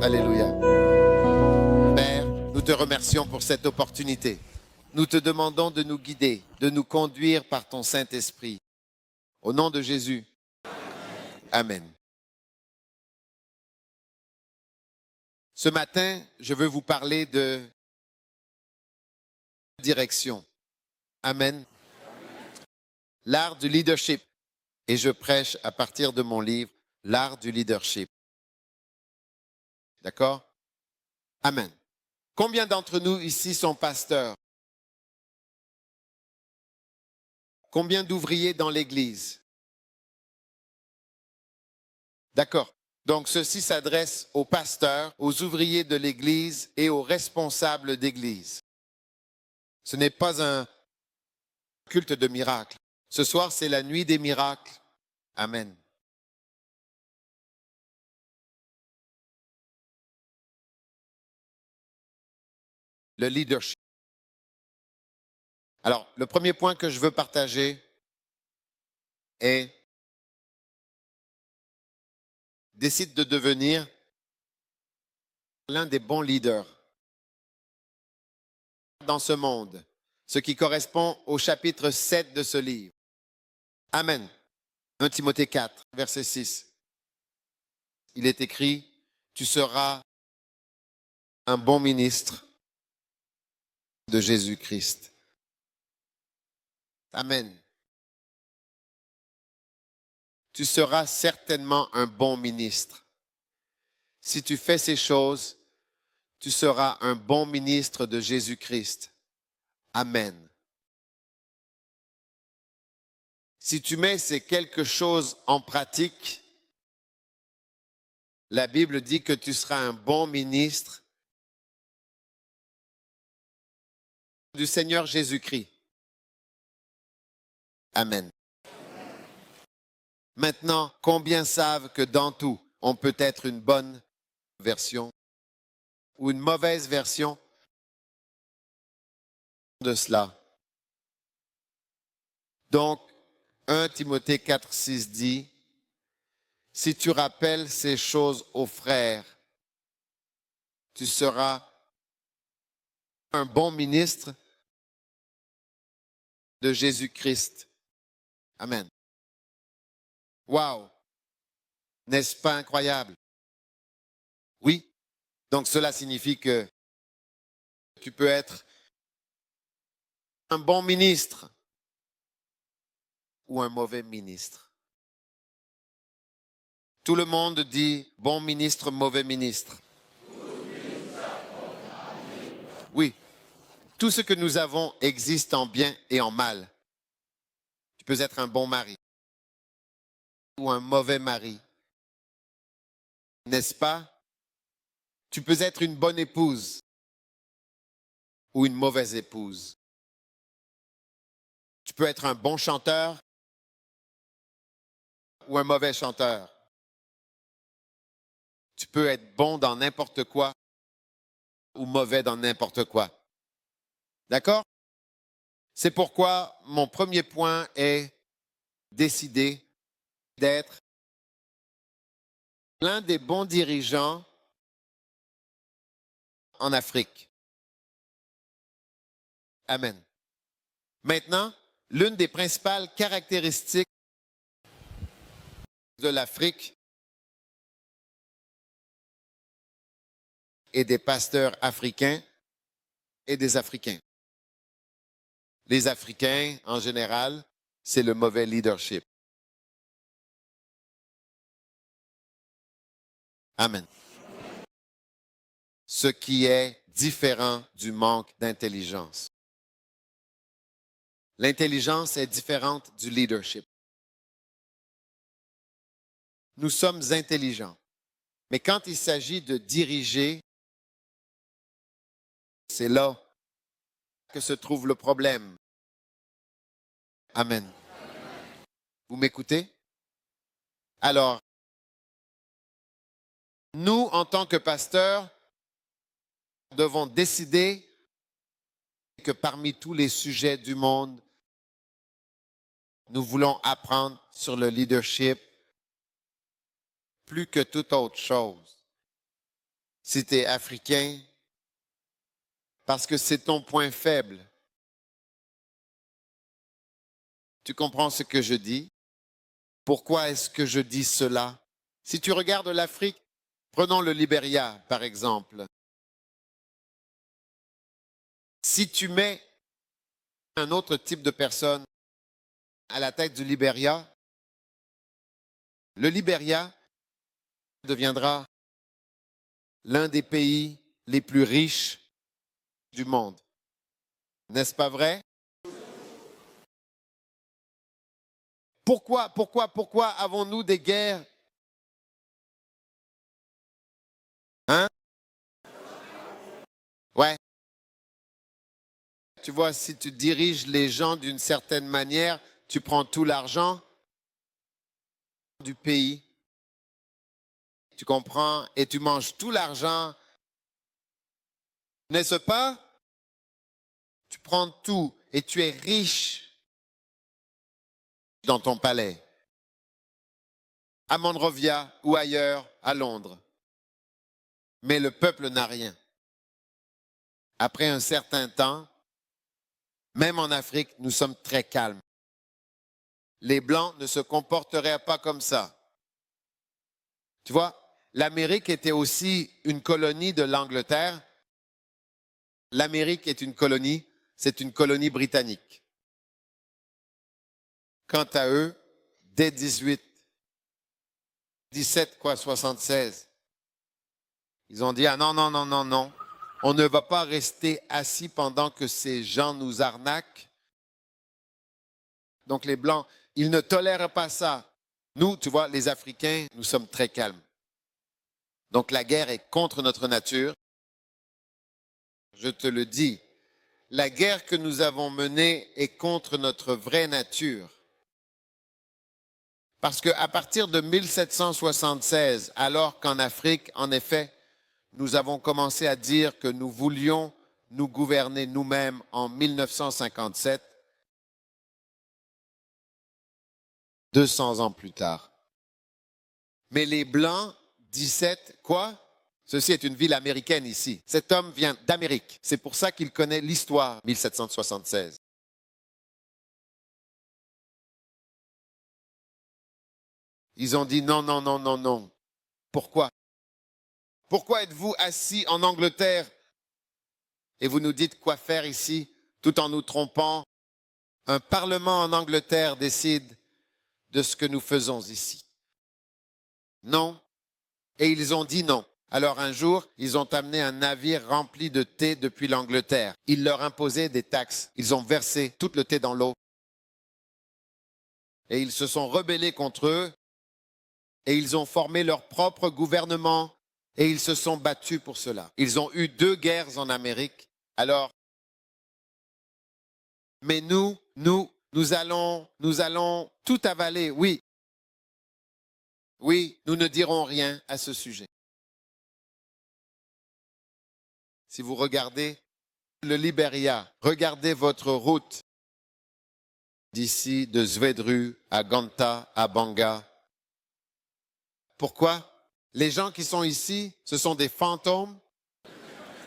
Alléluia. Père, nous te remercions pour cette opportunité. Nous te demandons de nous guider, de nous conduire par ton Saint-Esprit. Au nom de Jésus. Amen. Ce matin, je veux vous parler de direction. Amen. L'art du leadership. Et je prêche à partir de mon livre, L'art du leadership. D'accord? Amen. Combien d'entre nous ici sont pasteurs? Combien d'ouvriers dans l'Église? D'accord. Donc, ceci s'adresse aux pasteurs, aux ouvriers de l'Église et aux responsables d'Église. Ce n'est pas un culte de miracles. Ce soir, c'est la nuit des miracles. Amen. Le leadership. Alors, le premier point que je veux partager est décide de devenir l'un des bons leaders dans ce monde, ce qui correspond au chapitre 7 de ce livre. Amen. 1 Timothée 4, verset 6. Il est écrit, tu seras un bon ministre de Jésus-Christ. Amen. Tu seras certainement un bon ministre. Si tu fais ces choses, tu seras un bon ministre de Jésus-Christ. Amen. Si tu mets ces quelque chose en pratique, la Bible dit que tu seras un bon ministre du Seigneur Jésus-Christ. Amen. Maintenant, combien savent que dans tout, on peut être une bonne version ou une mauvaise version de cela? Donc, 1 Timothée 4, 6 dit, si tu rappelles ces choses aux frères, tu seras un bon ministre de Jésus-Christ. Amen. Wow! N'est-ce pas incroyable? Oui. Donc cela signifie que tu peux être un bon ministre ou un mauvais ministre. Tout le monde dit bon ministre, mauvais ministre. Oui. Tout ce que nous avons existe en bien et en mal. Tu peux être un bon mari ou un mauvais mari. N'est-ce pas? Tu peux être une bonne épouse ou une mauvaise épouse. Tu peux être un bon chanteur ou un mauvais chanteur. Tu peux être bon dans n'importe quoi ou mauvais dans n'importe quoi. D'accord? C'est pourquoi mon premier point est décider d'être l'un des bons dirigeants en Afrique. Amen. Maintenant, l'une des principales caractéristiques de l'Afrique et des pasteurs africains et des Africains. Les Africains, en général, c'est le mauvais leadership. Amen. Ce qui est différent du manque d'intelligence. L'intelligence est différente du leadership. Nous sommes intelligents, mais quand il s'agit de diriger, c'est là que se trouve le problème. Amen. Vous m'écoutez? Alors, nous, en tant que pasteurs, devons décider que parmi tous les sujets du monde, nous voulons apprendre sur le leadership plus que toute autre chose. si tu es africain, parce que c'est ton point faible. Tu comprends ce que je dis? Pourquoi est-ce que je dis cela? Si tu regardes l'Afrique, prenons le Libéria par exemple. Si tu mets un autre type de personne à la tête du Libéria, le Libéria deviendra l'un des pays les plus riches du monde. N'est-ce pas vrai? Pourquoi avons-nous des guerres? Hein? Ouais. Tu vois, si tu diriges les gens d'une certaine manière, tu prends tout l'argent du pays. Tu comprends? Et tu manges tout l'argent. N'est-ce pas? Tu prends tout et tu es riche dans ton palais. À Monrovia ou ailleurs, à Londres. Mais le peuple n'a rien. Après un certain temps, même en Afrique, nous sommes très calmes. Les Blancs ne se comporteraient pas comme ça. Tu vois, l'Amérique était aussi une colonie de l'Angleterre. L'Amérique est une colonie, c'est une colonie britannique. Quant à eux, dès 76, ils ont dit, ah non, non, non, non, non, on ne va pas rester assis pendant que ces gens nous arnaquent. Donc les Blancs, ils ne tolèrent pas ça. Nous, tu vois, les Africains, nous sommes très calmes. Donc la guerre est contre notre nature. Je te le dis, la guerre que nous avons menée est contre notre vraie nature. Parce qu'à partir de 1776, alors qu'en Afrique, en effet, nous avons commencé à dire que nous voulions nous gouverner nous-mêmes en 1957, 200 ans plus tard. Mais les Blancs, 17, quoi? Ceci est une ville américaine ici. Cet homme vient d'Amérique. C'est pour ça qu'il connaît l'histoire 1776. Ils ont dit non, non, non, non, non. Pourquoi? Pourquoi êtes-vous assis en Angleterre et vous nous dites quoi faire ici tout en nous trompant? Un parlement en Angleterre décide de ce que nous faisons ici. Non. Et ils ont dit non. Alors un jour, ils ont amené un navire rempli de thé depuis l'Angleterre. Ils leur imposaient des taxes. Ils ont versé tout le thé dans l'eau. Et ils se sont rebellés contre eux. Et ils ont formé leur propre gouvernement. Et ils se sont battus pour cela. Ils ont eu 2 guerres en Amérique. Alors, mais nous allons tout avaler. Oui. Oui, nous ne dirons rien à ce sujet. Si vous regardez le Libéria, regardez votre route d'ici de Zvedru à Ganta, à Banga. Pourquoi? Les gens qui sont ici, ce sont des fantômes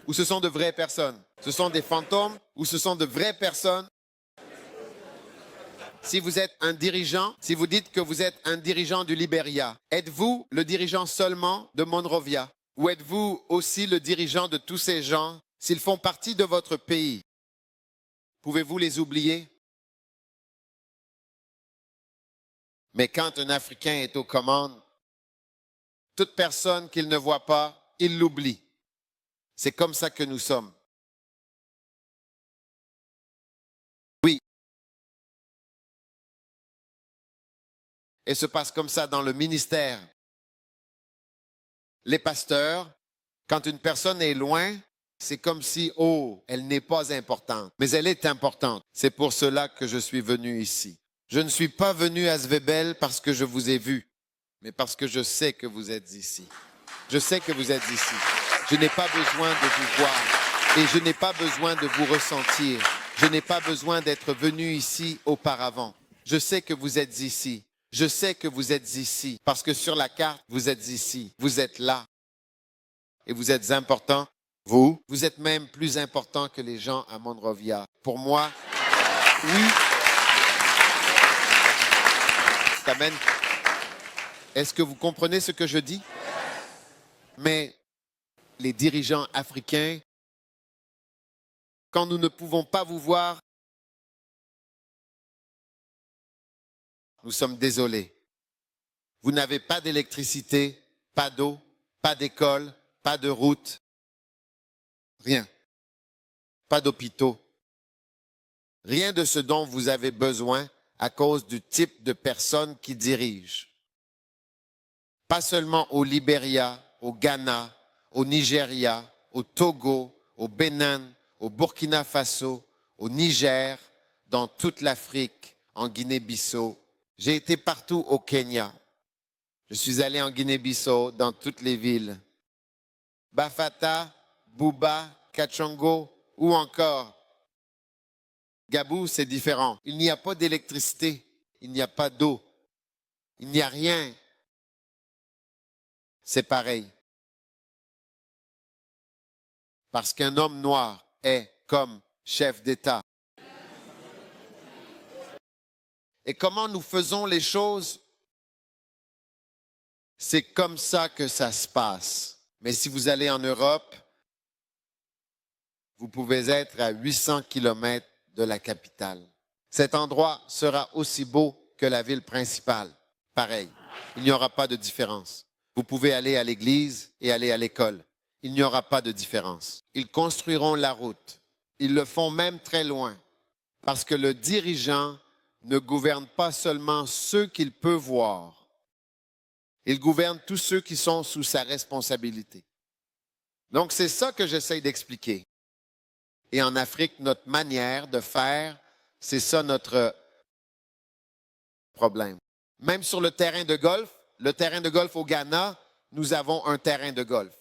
ou ce sont de vraies personnes? Ce sont des fantômes ou ce sont de vraies personnes? Si vous êtes un dirigeant, si vous dites que vous êtes un dirigeant du Libéria, êtes-vous le dirigeant seulement de Monrovia? Ou êtes-vous aussi le dirigeant de tous ces gens? S'ils font partie de votre pays, pouvez-vous les oublier? Mais quand un Africain est aux commandes, toute personne qu'il ne voit pas, il l'oublie. C'est comme ça que nous sommes. Oui. Et se passe comme ça dans le ministère. Les pasteurs, quand une personne est loin, c'est comme si, oh, elle n'est pas importante. Mais elle est importante. C'est pour cela que je suis venu ici. Je ne suis pas venu à Zwebel parce que je vous ai vu, mais parce que je sais que vous êtes ici. Je sais que vous êtes ici. Je n'ai pas besoin de vous voir et je n'ai pas besoin de vous ressentir. Je n'ai pas besoin d'être venu ici auparavant. Je sais que vous êtes ici. Je sais que vous êtes ici parce que sur la carte, vous êtes ici. Vous êtes là. et vous êtes important. Vous êtes même plus important que les gens à Monrovia. Pour moi, oui. Amen. Est-ce que vous comprenez ce que je dis? Mais les dirigeants africains, quand nous ne pouvons pas vous voir, nous sommes désolés. Vous n'avez pas d'électricité, pas d'eau, pas d'école, pas de route, rien. Pas d'hôpitaux. Rien de ce dont vous avez besoin à cause du type de personnes qui dirigent. Pas seulement au Libéria, au Ghana, au Nigeria, au Togo, au Bénin, au Burkina Faso, au Niger, dans toute l'Afrique, en Guinée-Bissau. J'ai été partout au Kenya. Je suis allé en Guinée-Bissau, dans toutes les villes. Bafata, Buba, Kachongo ou encore Gabou, c'est différent. Il n'y a pas d'électricité, il n'y a pas d'eau, il n'y a rien. C'est pareil. Parce qu'un homme noir est comme chef d'État. Et comment nous faisons les choses? C'est comme ça que ça se passe. Mais si vous allez en Europe, vous pouvez être à 800 kilomètres de la capitale. Cet endroit sera aussi beau que la ville principale. Pareil, il n'y aura pas de différence. Vous pouvez aller à l'église et aller à l'école. Il n'y aura pas de différence. Ils construiront la route. Ils le font même très loin. Parce que le dirigeant ne gouverne pas seulement ceux qu'il peut voir. Il gouverne tous ceux qui sont sous sa responsabilité. Donc c'est ça que j'essaye d'expliquer. Et en Afrique, notre manière de faire, c'est ça notre problème. Même sur le terrain de golf au Ghana, nous avons un terrain de golf.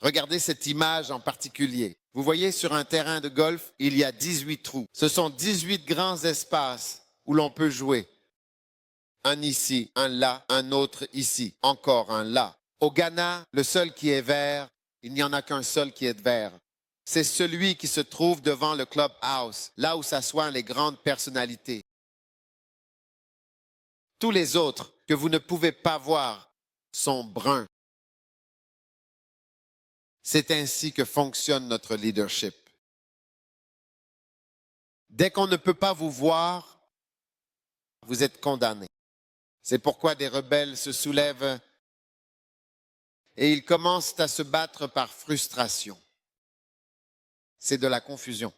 Regardez cette image en particulier. Vous voyez, sur un terrain de golf, il y a 18 trous. Ce sont 18 grands espaces où l'on peut jouer. Un ici, un là, un autre ici, encore un là. Au Ghana, le seul qui est vert, il n'y en a qu'un seul qui est vert. C'est celui qui se trouve devant le clubhouse, là où s'assoient les grandes personnalités. Tous les autres que vous ne pouvez pas voir sont bruns. C'est ainsi que fonctionne notre leadership. Dès qu'on ne peut pas vous voir, vous êtes condamné. C'est pourquoi des rebelles se soulèvent et ils commencent à se battre par frustration. C'est de la confusion.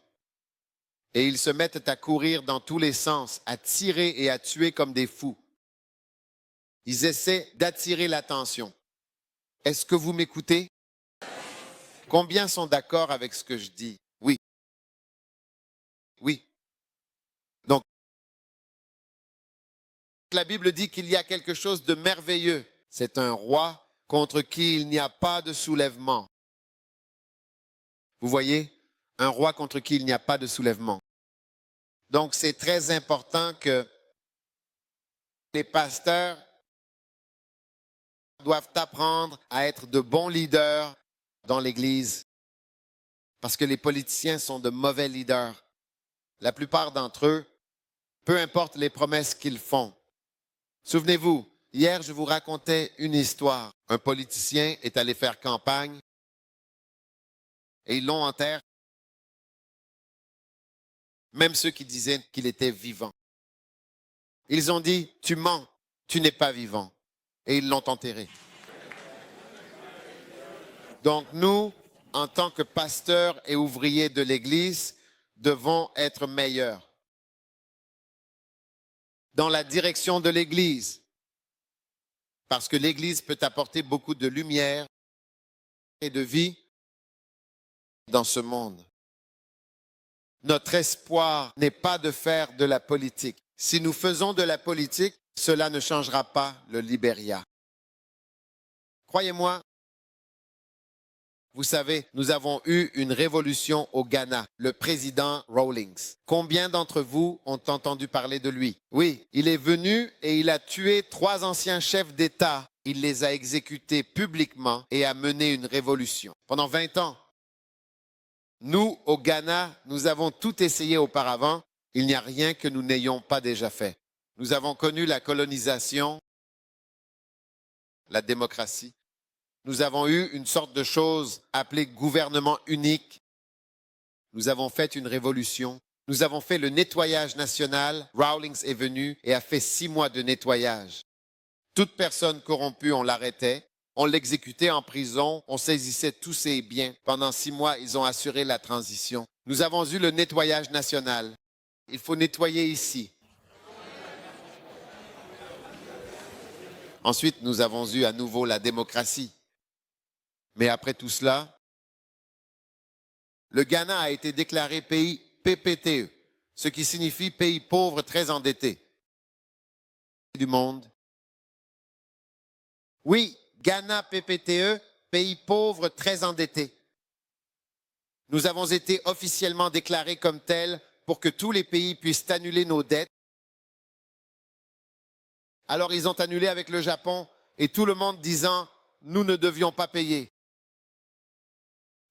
Et ils se mettent à courir dans tous les sens, à tirer et à tuer comme des fous. Ils essaient d'attirer l'attention. Est-ce que vous m'écoutez? Combien sont d'accord avec ce que je dis? Oui. Oui. Donc, la Bible dit qu'il y a quelque chose de merveilleux. C'est un roi contre qui il n'y a pas de soulèvement. Vous voyez? Un roi contre qui il n'y a pas de soulèvement. Donc, c'est très important que les pasteurs doivent apprendre à être de bons leaders dans l'Église parce que les politiciens sont de mauvais leaders. La plupart d'entre eux, peu importe les promesses qu'ils font. Souvenez-vous, hier, je vous racontais une histoire. Un politicien est allé faire campagne et ils l'ont enterré. Même ceux qui disaient qu'il était vivant. Ils ont dit, tu mens, tu n'es pas vivant. Et ils l'ont enterré. Donc nous, en tant que pasteurs et ouvriers de l'Église, devons être meilleurs. Dans la direction de l'Église. Parce que l'Église peut apporter beaucoup de lumière et de vie dans ce monde. Notre espoir n'est pas de faire de la politique. Si nous faisons de la politique, cela ne changera pas le Libéria. Croyez-moi, vous savez, nous avons eu une révolution au Ghana, le président Rawlings. Combien d'entre vous ont entendu parler de lui? Oui, il est venu et il a tué 3 anciens chefs d'État il les a exécutés publiquement et a mené une révolution. Pendant 20 ans, nous, au Ghana, nous avons tout essayé auparavant. Il n'y a rien que nous n'ayons pas déjà fait. Nous avons connu la colonisation, la démocratie. Nous avons eu une sorte de chose appelée gouvernement unique. Nous avons fait une révolution. Nous avons fait le nettoyage national. Rawlings est venu et a fait 6 mois de nettoyage. Toute personne corrompue, on l'arrêtait. On l'exécutait en prison. On saisissait tous ses biens. Pendant 6 mois, ils ont assuré la transition. Nous avons eu le nettoyage national. Il faut nettoyer ici. Ensuite, nous avons eu à nouveau la démocratie. Mais après tout cela, le Ghana a été déclaré pays PPTE, ce qui signifie pays pauvre très endetté du monde. Oui, Ghana PPTE, pays pauvre très endetté. Nous avons été officiellement déclarés comme tels pour que tous les pays puissent annuler nos dettes. Alors ils ont annulé avec le Japon et tout le monde disant « nous ne devions pas payer ».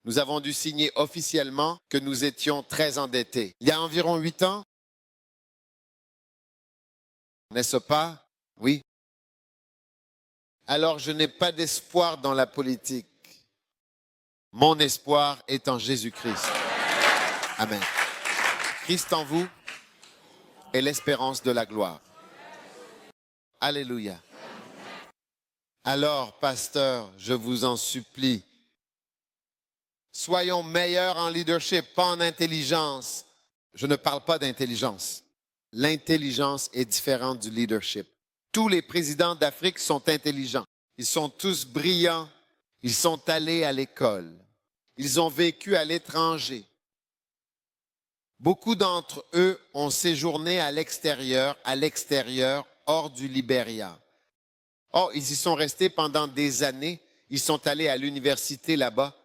Nous avons dû signer officiellement que nous étions très endettés. Il y a environ 8 ans, n'est-ce pas? Oui. Alors je n'ai pas d'espoir dans la politique. Mon espoir est en Jésus-Christ. Amen. Christ en vous est l'espérance de la gloire. Alléluia. Alors, pasteur, je vous en supplie, soyons meilleurs en leadership, pas en intelligence. Je ne parle pas d'intelligence. L'intelligence est différente du leadership. Tous les présidents d'Afrique sont intelligents. Ils sont tous brillants. Ils sont allés à l'école. Ils ont vécu à l'étranger. Beaucoup d'entre eux ont séjourné à l'extérieur, hors du Libéria. Oh, ils y sont restés pendant des années. Ils sont allés à l'université là-bas.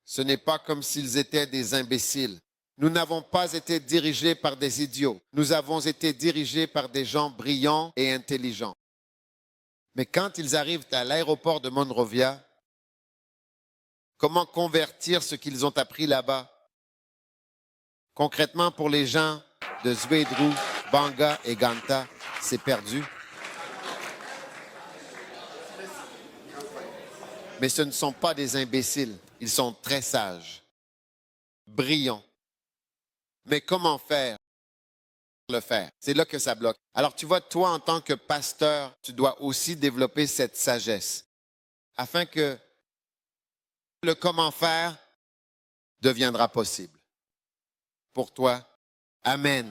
Ce n'est pas comme s'ils étaient des imbéciles. Nous n'avons pas été dirigés par des idiots. Nous avons été dirigés par des gens brillants et intelligents. Mais quand ils arrivent à l'aéroport de Monrovia, comment convertir ce qu'ils ont appris là-bas? Concrètement, pour les gens de Zwedru, Banga et Ganta, c'est perdu. Mais ce ne sont pas des imbéciles. Ils sont très sages, brillants. Mais comment faire? Le faire. C'est là que ça bloque. Alors tu vois, toi, en tant que pasteur, tu dois aussi développer cette sagesse afin que le comment faire deviendra possible. Pour toi, amen.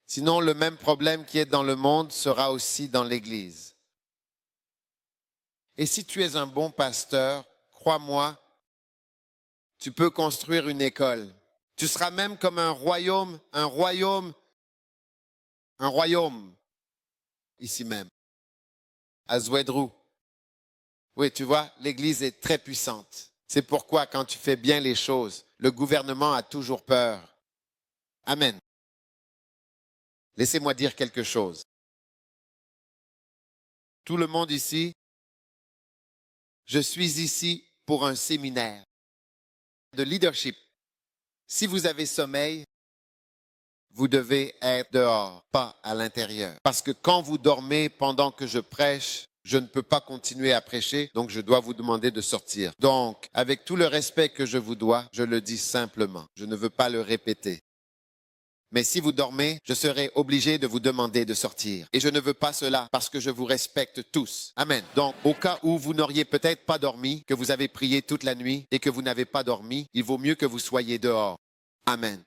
Sinon, le même problème qui est dans le monde sera aussi dans l'Église. Et si tu es un bon pasteur, crois-moi, tu peux construire une école. Tu seras même comme un royaume, ici même, à Zwedru. Oui, tu vois, l'Église est très puissante. C'est pourquoi quand tu fais bien les choses, le gouvernement a toujours peur. Amen. Laissez-moi dire quelque chose. Tout le monde ici, je suis ici pour un séminaire de leadership. Si vous avez sommeil, vous devez être dehors, pas à l'intérieur. Parce que quand vous dormez pendant que je prêche, je ne peux pas continuer à prêcher, donc je dois vous demander de sortir. Donc, avec tout le respect que je vous dois, je le dis simplement. Je ne veux pas le répéter. Mais si vous dormez, je serai obligé de vous demander de sortir. Et je ne veux pas cela parce que je vous respecte tous. Amen. Donc, au cas où vous n'auriez peut-être pas dormi, que vous avez prié toute la nuit et que vous n'avez pas dormi, il vaut mieux que vous soyez dehors. Amen.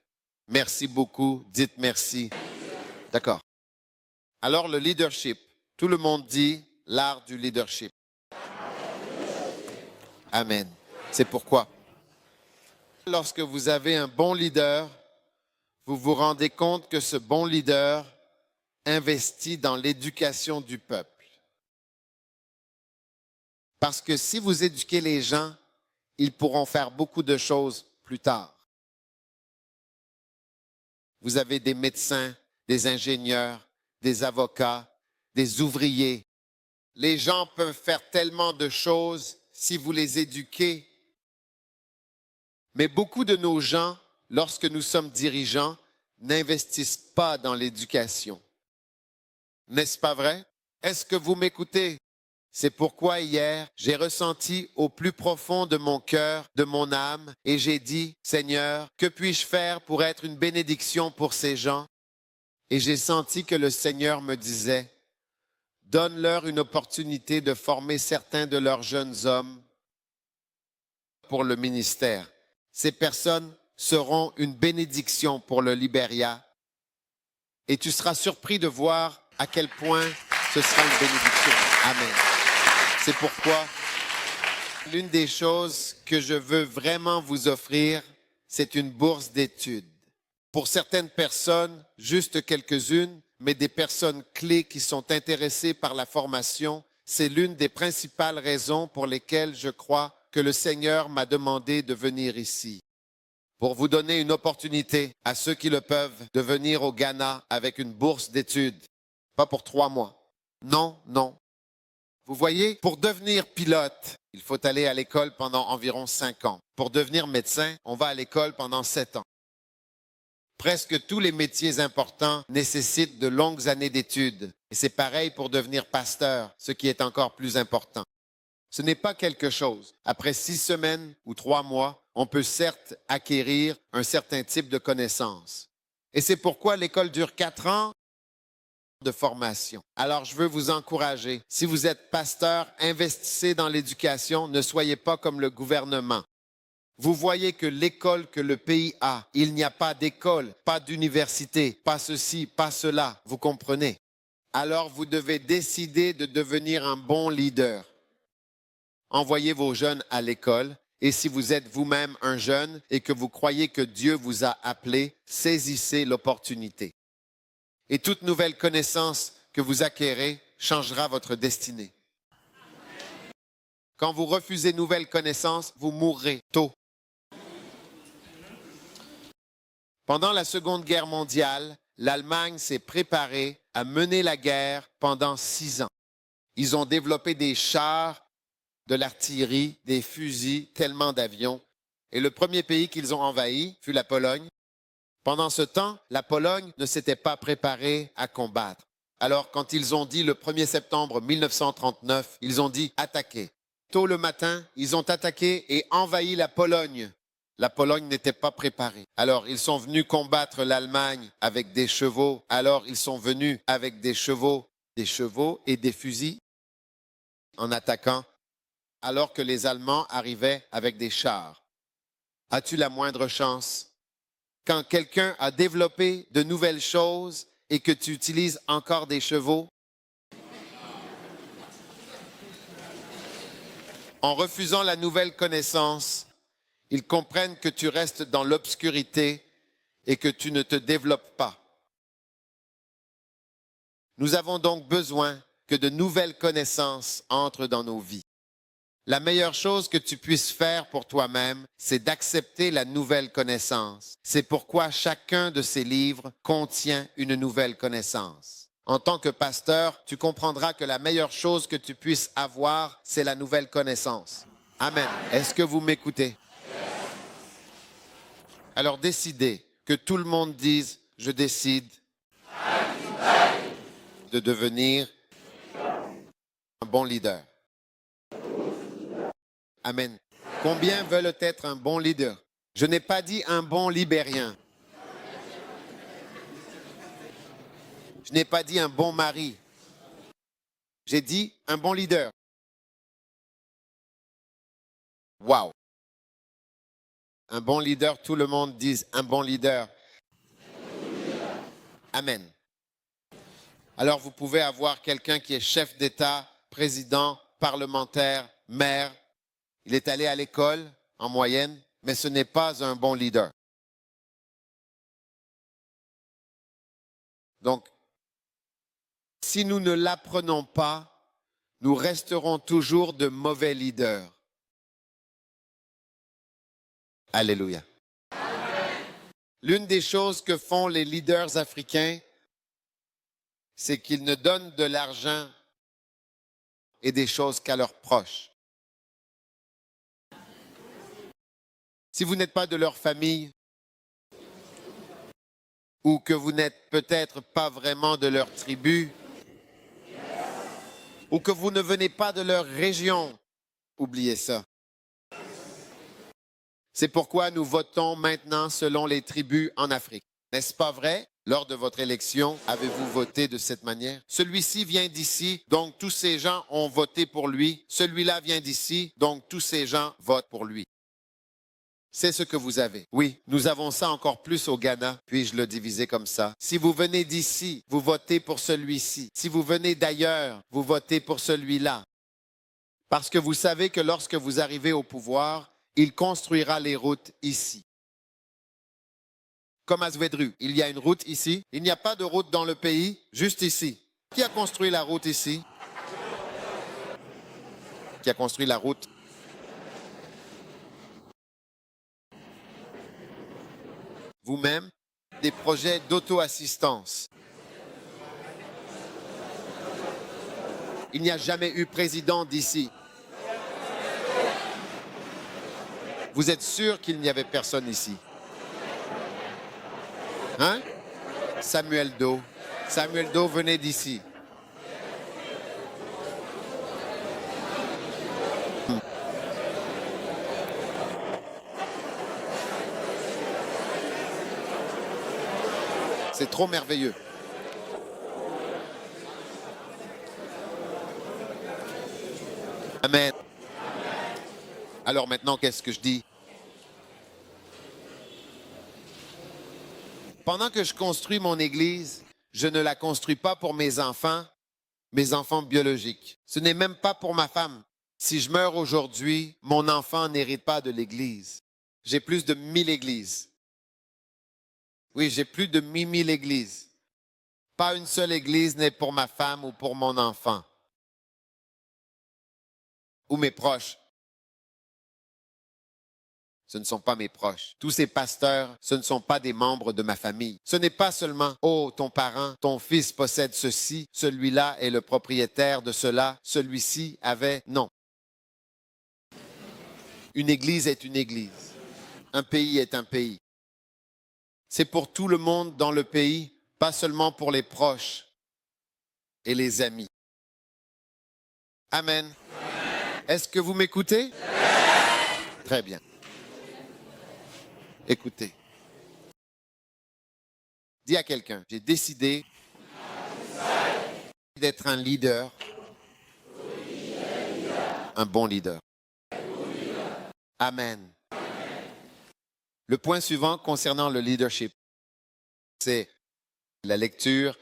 Merci beaucoup. Dites merci. D'accord. Alors, le leadership. Tout le monde dit l'art du leadership. Amen. C'est pourquoi, lorsque vous avez un bon leader, vous vous rendez compte que ce bon leader investit dans l'éducation du peuple. Parce que si vous éduquez les gens, ils pourront faire beaucoup de choses plus tard. Vous avez des médecins, des ingénieurs, des avocats, des ouvriers. Les gens peuvent faire tellement de choses si vous les éduquez. Mais beaucoup de nos gens, lorsque nous sommes dirigeants, n'investissent pas dans l'éducation. N'est-ce pas vrai? Est-ce que vous m'écoutez? C'est pourquoi hier, j'ai ressenti au plus profond de mon cœur, de mon âme, et j'ai dit, Seigneur, que puis-je faire pour être une bénédiction pour ces gens? Et j'ai senti que le Seigneur me disait, donne-leur une opportunité de former certains de leurs jeunes hommes pour le ministère. Ces personnes seront une bénédiction pour le Libéria. Et tu seras surpris de voir à quel point ce sera une bénédiction. Amen. C'est pourquoi l'une des choses que je veux vraiment vous offrir, c'est une bourse d'études. Pour certaines personnes, juste quelques-unes, mais des personnes clés qui sont intéressées par la formation, c'est l'une des principales raisons pour lesquelles je crois que le Seigneur m'a demandé de venir ici. Pour vous donner une opportunité à ceux qui le peuvent de venir au Ghana avec une bourse d'études. Pas pour 3 mois. Non, non. Vous voyez, pour devenir pilote, il faut aller à l'école pendant environ 5 ans. Pour devenir médecin, on va à l'école pendant 7 ans. Presque tous les métiers importants nécessitent de longues années d'études. Et c'est pareil pour devenir pasteur, ce qui est encore plus important. Ce n'est pas quelque chose. Après 6 semaines ou 3 mois, on peut certes acquérir un certain type de connaissances. Et c'est pourquoi l'école dure 4 ans de formation. Alors, je veux vous encourager. Si vous êtes pasteur, investissez dans l'éducation. Ne soyez pas comme le gouvernement. Vous voyez que l'école que le pays a, il n'y a pas d'école, pas d'université, pas ceci, pas cela. Vous comprenez? Alors, vous devez décider de devenir un bon leader. Envoyez vos jeunes à l'école. Et si vous êtes vous-même un jeune et que vous croyez que Dieu vous a appelé, saisissez l'opportunité. Et toute nouvelle connaissance que vous acquérez changera votre destinée. Quand vous refusez nouvelle connaissance, vous mourrez tôt. Pendant la Seconde Guerre mondiale, l'Allemagne s'est préparée à mener la guerre pendant 6 ans. Ils ont développé des chars, de l'artillerie, des fusils, tellement d'avions. Et le premier pays qu'ils ont envahi fut la Pologne. Pendant ce temps, la Pologne ne s'était pas préparée à combattre. Alors, quand ils ont dit le 1er septembre 1939, ils ont dit attaquer. Tôt le matin, ils ont attaqué et envahi la Pologne. La Pologne n'était pas préparée. Alors, ils sont venus combattre l'Allemagne avec des chevaux. Alors, ils sont venus avec des chevaux et des fusils en attaquant, alors que les Allemands arrivaient avec des chars. As-tu la moindre chance? Quand quelqu'un a développé de nouvelles choses et que tu utilises encore des chevaux? En refusant la nouvelle connaissance, ils comprennent que tu restes dans l'obscurité et que tu ne te développes pas. Nous avons donc besoin que de nouvelles connaissances entrent dans nos vies. La meilleure chose que tu puisses faire pour toi-même, c'est d'accepter la nouvelle connaissance. C'est pourquoi chacun de ces livres contient une nouvelle connaissance. En tant que pasteur, tu comprendras que la meilleure chose que tu puisses avoir, c'est la nouvelle connaissance. Amen. Est-ce que vous m'écoutez? Alors décidez, que tout le monde dise, je décide de devenir un bon leader. Amen. Combien veulent être un bon leader? Je n'ai pas dit un bon libérien. Je n'ai pas dit un bon mari. J'ai dit un bon leader. Wow. Un bon leader, tout le monde dit un bon leader. Amen. Alors vous pouvez avoir quelqu'un qui est chef d'État, président, parlementaire, maire. Il est allé à l'école en moyenne, mais ce n'est pas un bon leader. Donc, si nous ne l'apprenons pas, nous resterons toujours de mauvais leaders. Alléluia. L'une des choses que font les leaders africains, c'est qu'ils ne donnent de l'argent et des choses qu'à leurs proches. Si vous n'êtes pas de leur famille, ou que vous n'êtes peut-être pas vraiment de leur tribu, ou que vous ne venez pas de leur région, oubliez ça. C'est pourquoi nous votons maintenant selon les tribus en Afrique. N'est-ce pas vrai? Lors de votre élection, avez-vous voté de cette manière? Celui-ci vient d'ici, donc tous ces gens ont voté pour lui. Celui-là vient d'ici, donc tous ces gens votent pour lui. C'est ce que vous avez. Oui, nous avons ça encore plus au Ghana, puis-je le diviser comme ça. Si vous venez d'ici, vous votez pour celui-ci. Si vous venez d'ailleurs, vous votez pour celui-là. Parce que vous savez que lorsque vous arrivez au pouvoir, il construira les routes ici. Comme à Zvedru, il y a une route ici. Il n'y a pas de route dans le pays, juste ici. Qui a construit la route ici? Qui a construit la route? Vous-même, des projets d'auto-assistance. Il n'y a jamais eu président d'ici. Vous êtes sûr qu'il n'y avait personne ici? Hein? Samuel Doe. Samuel Doe venait d'ici. C'est trop merveilleux. Amen. Alors maintenant, qu'est-ce que je dis? Pendant que je construis mon église, je ne la construis pas pour mes enfants biologiques. Ce n'est même pas pour ma femme. Si je meurs aujourd'hui, mon enfant n'hérite pas de l'église. J'ai plus de 1000 églises. Oui, j'ai plus de 1000 églises. Pas une seule église n'est pour ma femme ou pour mon enfant. Ou mes proches. Ce ne sont pas mes proches. Tous ces pasteurs, ce ne sont pas des membres de ma famille. Ce n'est pas seulement, oh, ton parent, ton fils possède ceci, celui-là est le propriétaire de cela, celui-ci avait. Non. Une église est une église. Un pays est un pays. C'est pour tout le monde dans le pays, pas seulement pour les proches et les amis. Amen. Est-ce que vous m'écoutez? Très bien. Écoutez. Dis à quelqu'un, j'ai décidé d'être un leader, un bon leader. Amen. Le point suivant concernant le leadership, c'est la lecture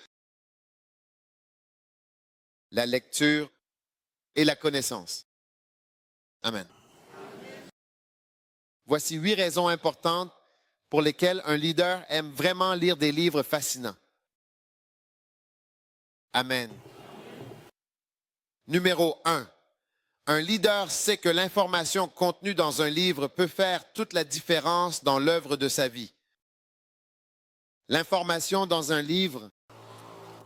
et la connaissance. Amen. Voici 8 raisons importantes pour lesquelles un leader aime vraiment lire des livres fascinants. Amen. Numéro 1. Un leader sait que l'information contenue dans un livre peut faire toute la différence dans l'œuvre de sa vie. L'information dans un livre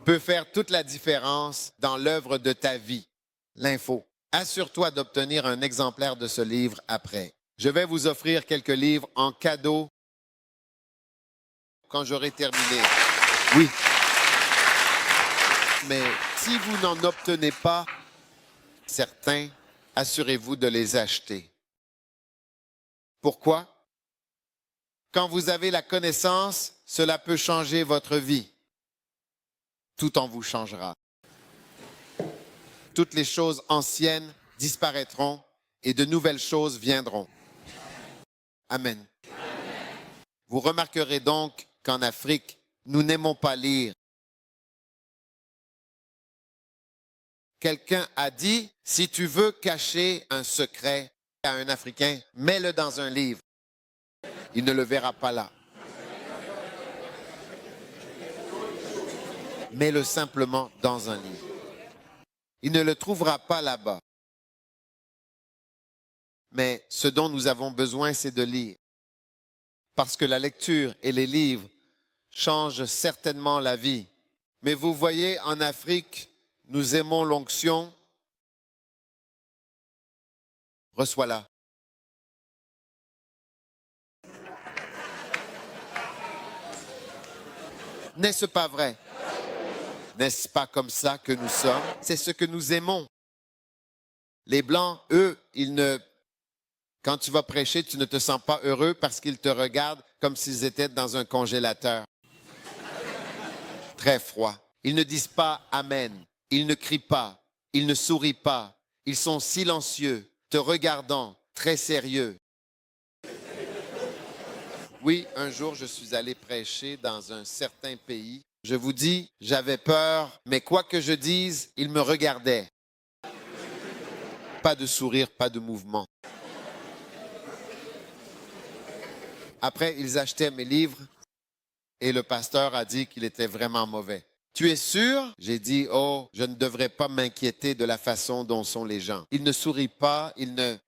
peut faire toute la différence dans l'œuvre de ta vie. L'info. Assure-toi d'obtenir un exemplaire de ce livre après. Je vais vous offrir quelques livres en cadeau quand j'aurai terminé. Oui. Mais si vous n'en obtenez pas certains, assurez-vous de les acheter. Pourquoi? Quand vous avez la connaissance, cela peut changer votre vie. Tout en vous changera. Toutes les choses anciennes disparaîtront et de nouvelles choses viendront. Amen. Vous remarquerez donc qu'en Afrique, nous n'aimons pas lire. Quelqu'un a dit, si tu veux cacher un secret à un Africain, mets-le dans un livre. Il ne le verra pas là. Mets-le simplement dans un livre. Il ne le trouvera pas là-bas. Mais ce dont nous avons besoin, c'est de lire. Parce que la lecture et les livres changent certainement la vie Mais vous voyez, en Afrique, nous aimons l'onction. Reçois-la. N'est-ce pas vrai? N'est-ce pas comme ça que nous sommes? C'est ce que nous aimons. Les Blancs, eux, quand tu vas prêcher, tu ne te sens pas heureux parce qu'ils te regardent comme s'ils étaient dans un congélateur. Très froid. Ils ne disent pas Amen. Ils ne crient pas. Ils ne sourient pas. Ils sont silencieux, te regardant, très sérieux. Oui, un jour, je suis allé prêcher dans un certain pays. Je vous dis, j'avais peur, mais quoi que je dise, ils me regardaient. Pas de sourire, pas de mouvement. Après, ils achetaient mes livres et le pasteur a dit qu'il était vraiment mauvais. Tu es sûr? J'ai dit, oh, je ne devrais pas m'inquiéter de la façon dont sont les gens. Ils ne sourient pas,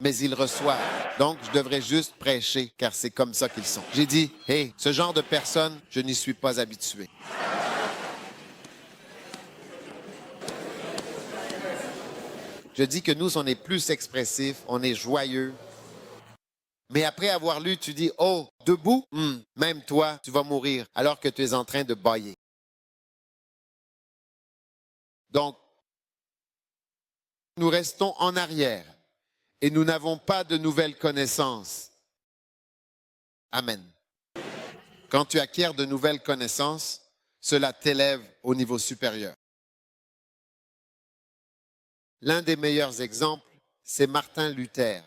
mais ils reçoivent. Donc, je devrais juste prêcher, car c'est comme ça qu'ils sont. J'ai dit, hey, ce genre de personne, je n'y suis pas habitué. Je dis que nous, on est plus expressifs, on est joyeux. Mais après avoir lu, tu dis, oh, debout, même toi, tu vas mourir, alors que tu es en train de bâiller. Donc, nous restons en arrière et nous n'avons pas de nouvelles connaissances. Amen. Quand tu acquiers de nouvelles connaissances, cela t'élève au niveau supérieur. L'un des meilleurs exemples, c'est Martin Luther.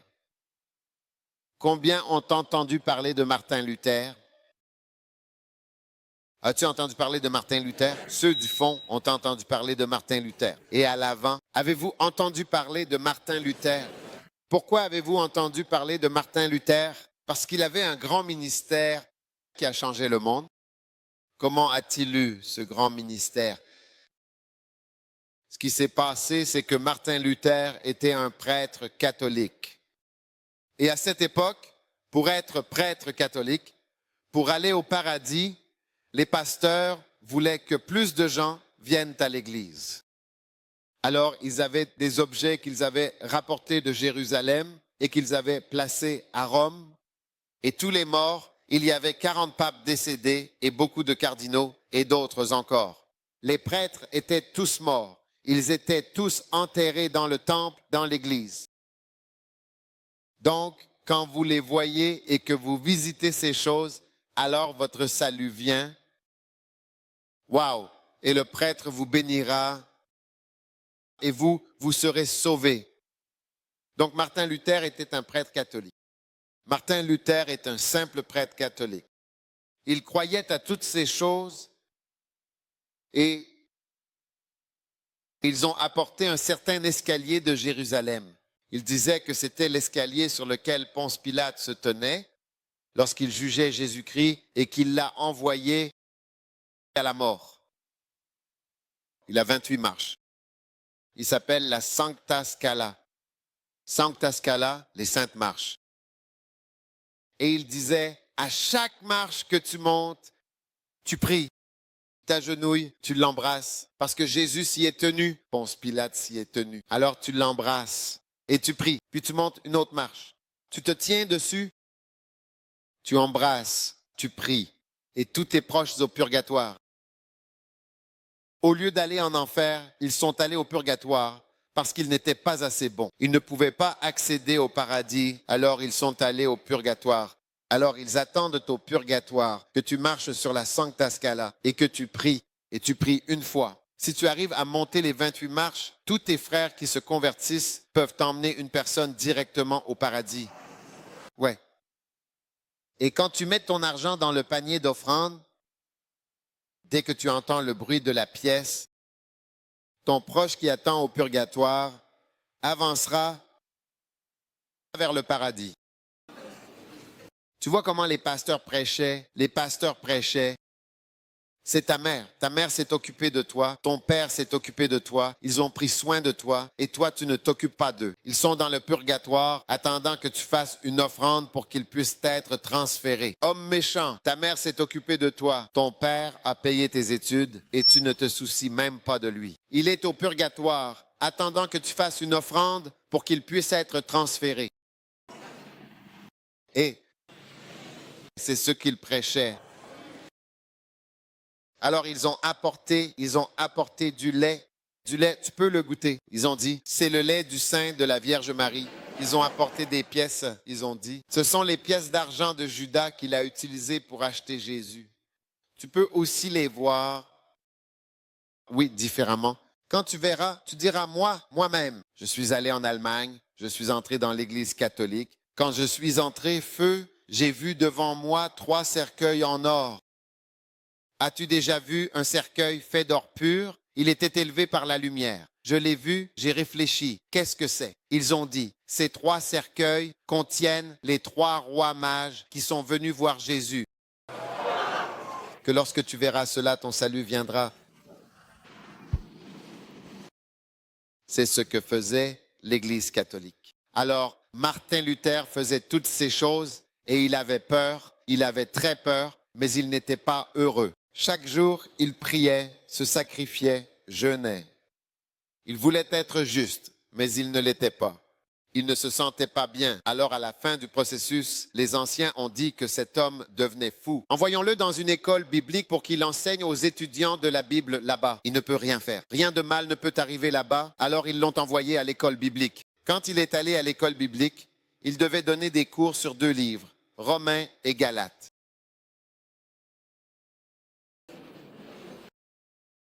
Combien ont entendu parler de Martin Luther? As-tu entendu parler de Martin Luther? Ceux du fond ont entendu parler de Martin Luther. Et à l'avant, avez-vous entendu parler de Martin Luther? Pourquoi avez-vous entendu parler de Martin Luther? Parce qu'il avait un grand ministère qui a changé le monde. Comment a-t-il eu ce grand ministère? Ce qui s'est passé, c'est que Martin Luther était un prêtre catholique. Et à cette époque, pour être prêtre catholique, pour aller au paradis, les pasteurs voulaient que plus de gens viennent à l'église. Alors, ils avaient des objets qu'ils avaient rapportés de Jérusalem et qu'ils avaient placés à Rome. Et tous les morts, il y avait 40 papes décédés et beaucoup de cardinaux et d'autres encore. Les prêtres étaient tous morts. Ils étaient tous enterrés dans le temple, dans l'église. Donc, quand vous les voyez et que vous visitez ces choses, alors votre salut vient. Waouh! Et le prêtre vous bénira et vous serez sauvés. Donc, Martin Luther était un prêtre catholique. Martin Luther est un simple prêtre catholique. Il croyait à toutes ces choses et ils ont apporté un certain escalier de Jérusalem. Ils disaient que c'était l'escalier sur lequel Ponce Pilate se tenait lorsqu'il jugeait Jésus-Christ et qu'il l'a envoyé à la mort. Il a 28 marches. Il s'appelle la Sancta Scala. Sancta Scala, les saintes marches. Et il disait, à chaque marche que tu montes, tu pries, t'agenouilles, tu l'embrasses. Parce que Jésus s'y est tenu, Ponce Pilate s'y est tenu. Alors tu l'embrasses et tu pries. Puis tu montes une autre marche. Tu te tiens dessus, tu embrasses, tu pries. Et tous tes proches au purgatoire. Au lieu d'aller en enfer, ils sont allés au purgatoire parce qu'ils n'étaient pas assez bons. Ils ne pouvaient pas accéder au paradis, alors ils sont allés au purgatoire. Alors ils attendent au purgatoire que tu marches sur la Sancta Scala et que tu pries une fois. Si tu arrives à monter les 28 marches, tous tes frères qui se convertissent peuvent emmener une personne directement au paradis. Ouais. Et quand tu mets ton argent dans le panier d'offrande, dès que tu entends le bruit de la pièce, ton proche qui attend au purgatoire avancera vers le paradis. Tu vois comment les pasteurs prêchaient C'est ta mère. Ta mère s'est occupée de toi. Ton père s'est occupé de toi. Ils ont pris soin de toi. Et toi, tu ne t'occupes pas d'eux. Ils sont dans le purgatoire, attendant que tu fasses une offrande pour qu'ils puissent être transférés. Homme méchant, ta mère s'est occupée de toi. Ton père a payé tes études et tu ne te soucies même pas de lui. Il est au purgatoire, attendant que tu fasses une offrande pour qu'il puisse être transféré. Et c'est ce qu'il prêchait. Alors ils ont apporté du lait. Du lait, tu peux le goûter. Ils ont dit, c'est le lait du sein de la Vierge Marie. Ils ont apporté des pièces, ils ont dit. Ce sont les pièces d'argent de Judas qu'il a utilisées pour acheter Jésus. Tu peux aussi les voir, oui, différemment. Quand tu verras, tu diras, moi-même, je suis allé en Allemagne, je suis entré dans l'Église catholique. Quand je suis entré, feu, j'ai vu devant moi 3 cercueils en or. As-tu déjà vu un cercueil fait d'or pur? Il était élevé par la lumière. Je l'ai vu, j'ai réfléchi. Qu'est-ce que c'est? Ils ont dit, ces 3 cercueils contiennent les 3 rois mages qui sont venus voir Jésus. Que lorsque tu verras cela, ton salut viendra. C'est ce que faisait l'Église catholique. Alors, Martin Luther faisait toutes ces choses et il avait peur, il avait très peur, mais il n'était pas heureux. Chaque jour, il priait, se sacrifiait, jeûnait. Il voulait être juste, mais il ne l'était pas. Il ne se sentait pas bien. Alors, à la fin du processus, les anciens ont dit que cet homme devenait fou. Envoyons-le dans une école biblique pour qu'il enseigne aux étudiants de la Bible là-bas. Il ne peut rien faire. Rien de mal ne peut arriver là-bas. Alors, ils l'ont envoyé à l'école biblique. Quand il est allé à l'école biblique, il devait donner des cours sur 2 livres, Romains et Galates.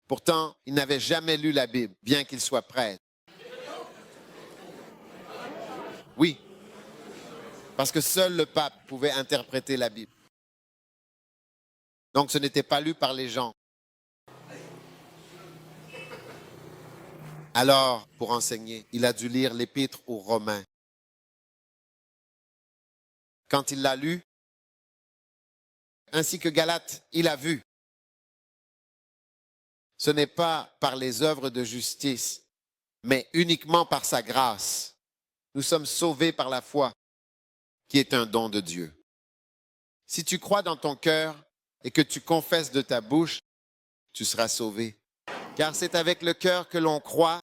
Pourtant, il n'avait jamais lu la Bible, bien qu'il soit prêtre. Oui, parce que seul le pape pouvait interpréter la Bible. Donc ce n'était pas lu par les gens. Alors, pour enseigner, il a dû lire l'Épître aux Romains. Quand il l'a lu, ainsi que Galates, il a vu. Ce n'est pas par les œuvres de justice, mais uniquement par sa grâce. Nous sommes sauvés par la foi, qui est un don de Dieu. Si tu crois dans ton cœur et que tu confesses de ta bouche, tu seras sauvé. Car c'est avec le cœur que l'on croit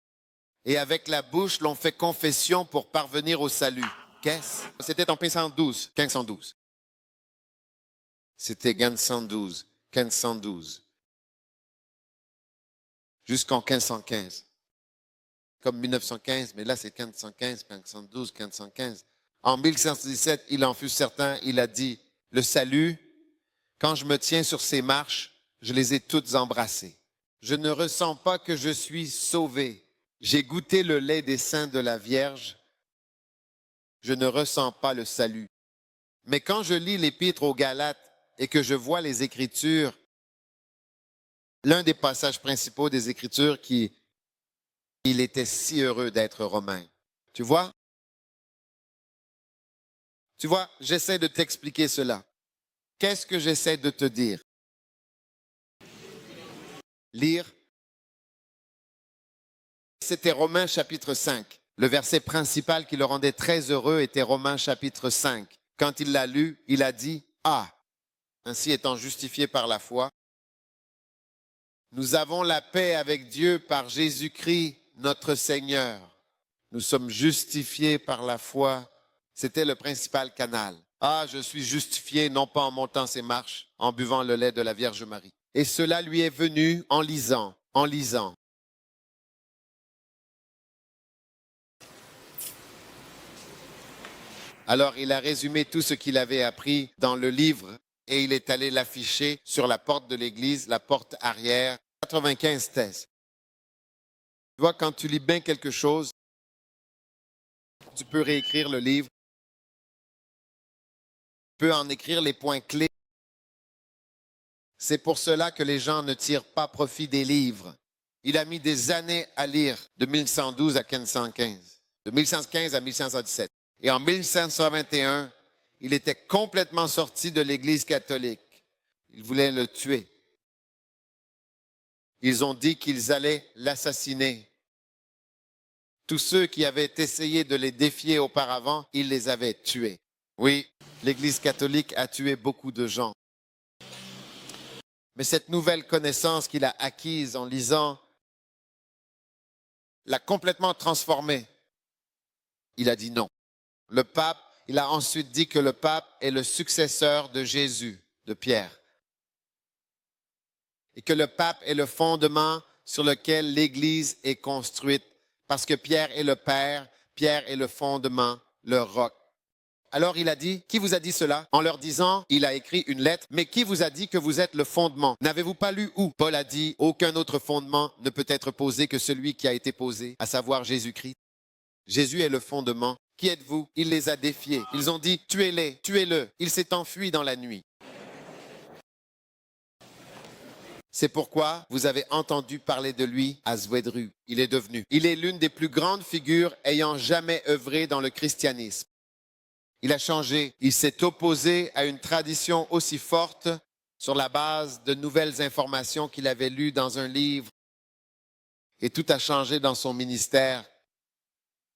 et avec la bouche l'on fait confession pour parvenir au salut. Qu'est-ce? C'était en 1512. C'était 1512. Jusqu'en 1515. Comme 1915, mais là c'est 1515, 1512, 1515. En 1517, il en fut certain, il a dit, le salut, quand je me tiens sur ces marches, je les ai toutes embrassées. Je ne ressens pas que je suis sauvé. J'ai goûté le lait des seins de la Vierge. Je ne ressens pas le salut. Mais quand je lis l'Épître aux Galates et que je vois les Écritures, l'un des passages principaux des Écritures il était si heureux d'être romain. Tu vois? Tu vois, j'essaie de t'expliquer cela. Qu'est-ce que j'essaie de te dire? Lire. C'était Romains chapitre 5. Le verset principal qui le rendait très heureux était Romains chapitre 5. Quand il l'a lu, il a dit, « Ah, ainsi étant justifié par la foi, nous avons la paix avec Dieu par Jésus-Christ, notre Seigneur. » Nous sommes justifiés par la foi. C'était le principal canal. Ah, je suis justifié non pas en montant ces marches, en buvant le lait de la Vierge Marie. Et cela lui est venu en lisant. Alors il a résumé tout ce qu'il avait appris dans le livre et il est allé l'afficher sur la porte de l'église, la porte arrière, 95 thèses. Tu vois, quand tu lis bien quelque chose, tu peux réécrire le livre, tu peux en écrire les points clés. C'est pour cela que les gens ne tirent pas profit des livres. Il a mis des années à lire, de 1112 à 1515, de 1515 à 1517. Et en 1521, il était complètement sorti de l'Église catholique. Il voulait le tuer. Ils ont dit qu'ils allaient l'assassiner. Tous ceux qui avaient essayé de les défier auparavant, il les avait tués. Oui, l'Église catholique a tué beaucoup de gens. Mais cette nouvelle connaissance qu'il a acquise en lisant l'a complètement transformé. Il a dit non. Le pape, il a ensuite dit que le pape est le successeur de Jésus, de Pierre. Et que le pape est le fondement sur lequel l'Église est construite. Parce que Pierre est le Père, Pierre est le fondement, le roc. Alors il a dit, qui vous a dit cela? En leur disant, il a écrit une lettre, mais qui vous a dit que vous êtes le fondement? N'avez-vous pas lu où? Paul a dit, aucun autre fondement ne peut être posé que celui qui a été posé, à savoir Jésus-Christ. Jésus est le fondement. Qui êtes-vous? Il les a défiés. Ils ont dit, tuez-les, tuez-le. Il s'est enfui dans la nuit. C'est pourquoi vous avez entendu parler de lui à Zouédru. Il est l'une des plus grandes figures ayant jamais œuvré dans le christianisme. Il a changé. Il s'est opposé à une tradition aussi forte sur la base de nouvelles informations qu'il avait lues dans un livre. Et tout a changé dans son ministère.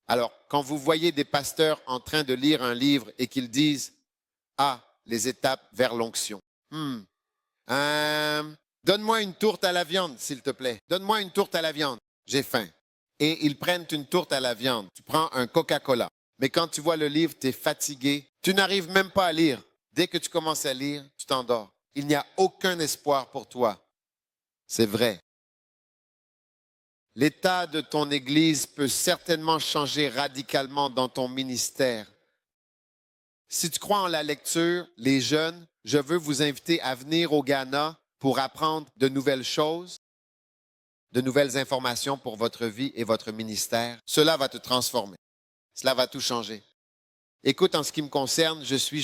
Alors, quand vous voyez des pasteurs en train de lire un livre et qu'ils disent « Ah, les étapes vers l'onction. Donne-moi une tourte à la viande, s'il te plaît. Donne-moi une tourte à la viande. J'ai faim. » Et ils prennent une tourte à la viande. Tu prends un Coca-Cola. Mais quand tu vois le livre, tu es fatigué. Tu n'arrives même pas à lire. Dès que tu commences à lire, tu t'endors. Il n'y a aucun espoir pour toi. C'est vrai. L'état de ton Église peut certainement changer radicalement dans ton ministère. Si tu crois en la lecture, les jeunes, je veux vous inviter à venir au Ghana pour apprendre de nouvelles choses, de nouvelles informations pour votre vie et votre ministère. Cela va te transformer. Cela va tout changer. Écoute, en ce qui me concerne, je suis.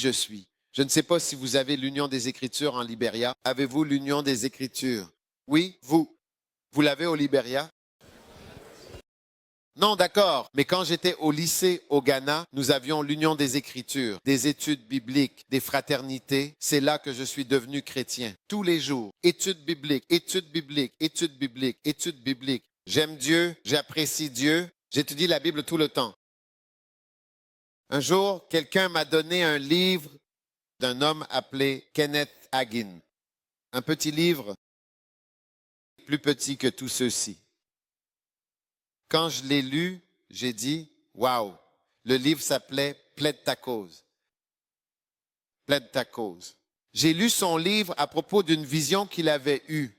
Je ne sais pas si vous avez l'Union des Écritures en Libéria. Avez-vous l'Union des Écritures? Oui, vous. Vous l'avez au Libéria? Non, d'accord. Mais quand j'étais au lycée au Ghana, nous avions l'Union des Écritures, des études bibliques, des fraternités. C'est là que je suis devenu chrétien. Tous les jours, études bibliques, études bibliques, études bibliques, études bibliques. J'aime Dieu, j'apprécie Dieu, j'étudie la Bible tout le temps. Un jour, quelqu'un m'a donné un livre d'un homme appelé Kenneth Hagin. Un petit livre, plus petit que tous ceux-ci. Quand je l'ai lu, j'ai dit, waouh, le livre s'appelait Plaide ta cause. Plaide ta cause. J'ai lu son livre à propos d'une vision qu'il avait eue.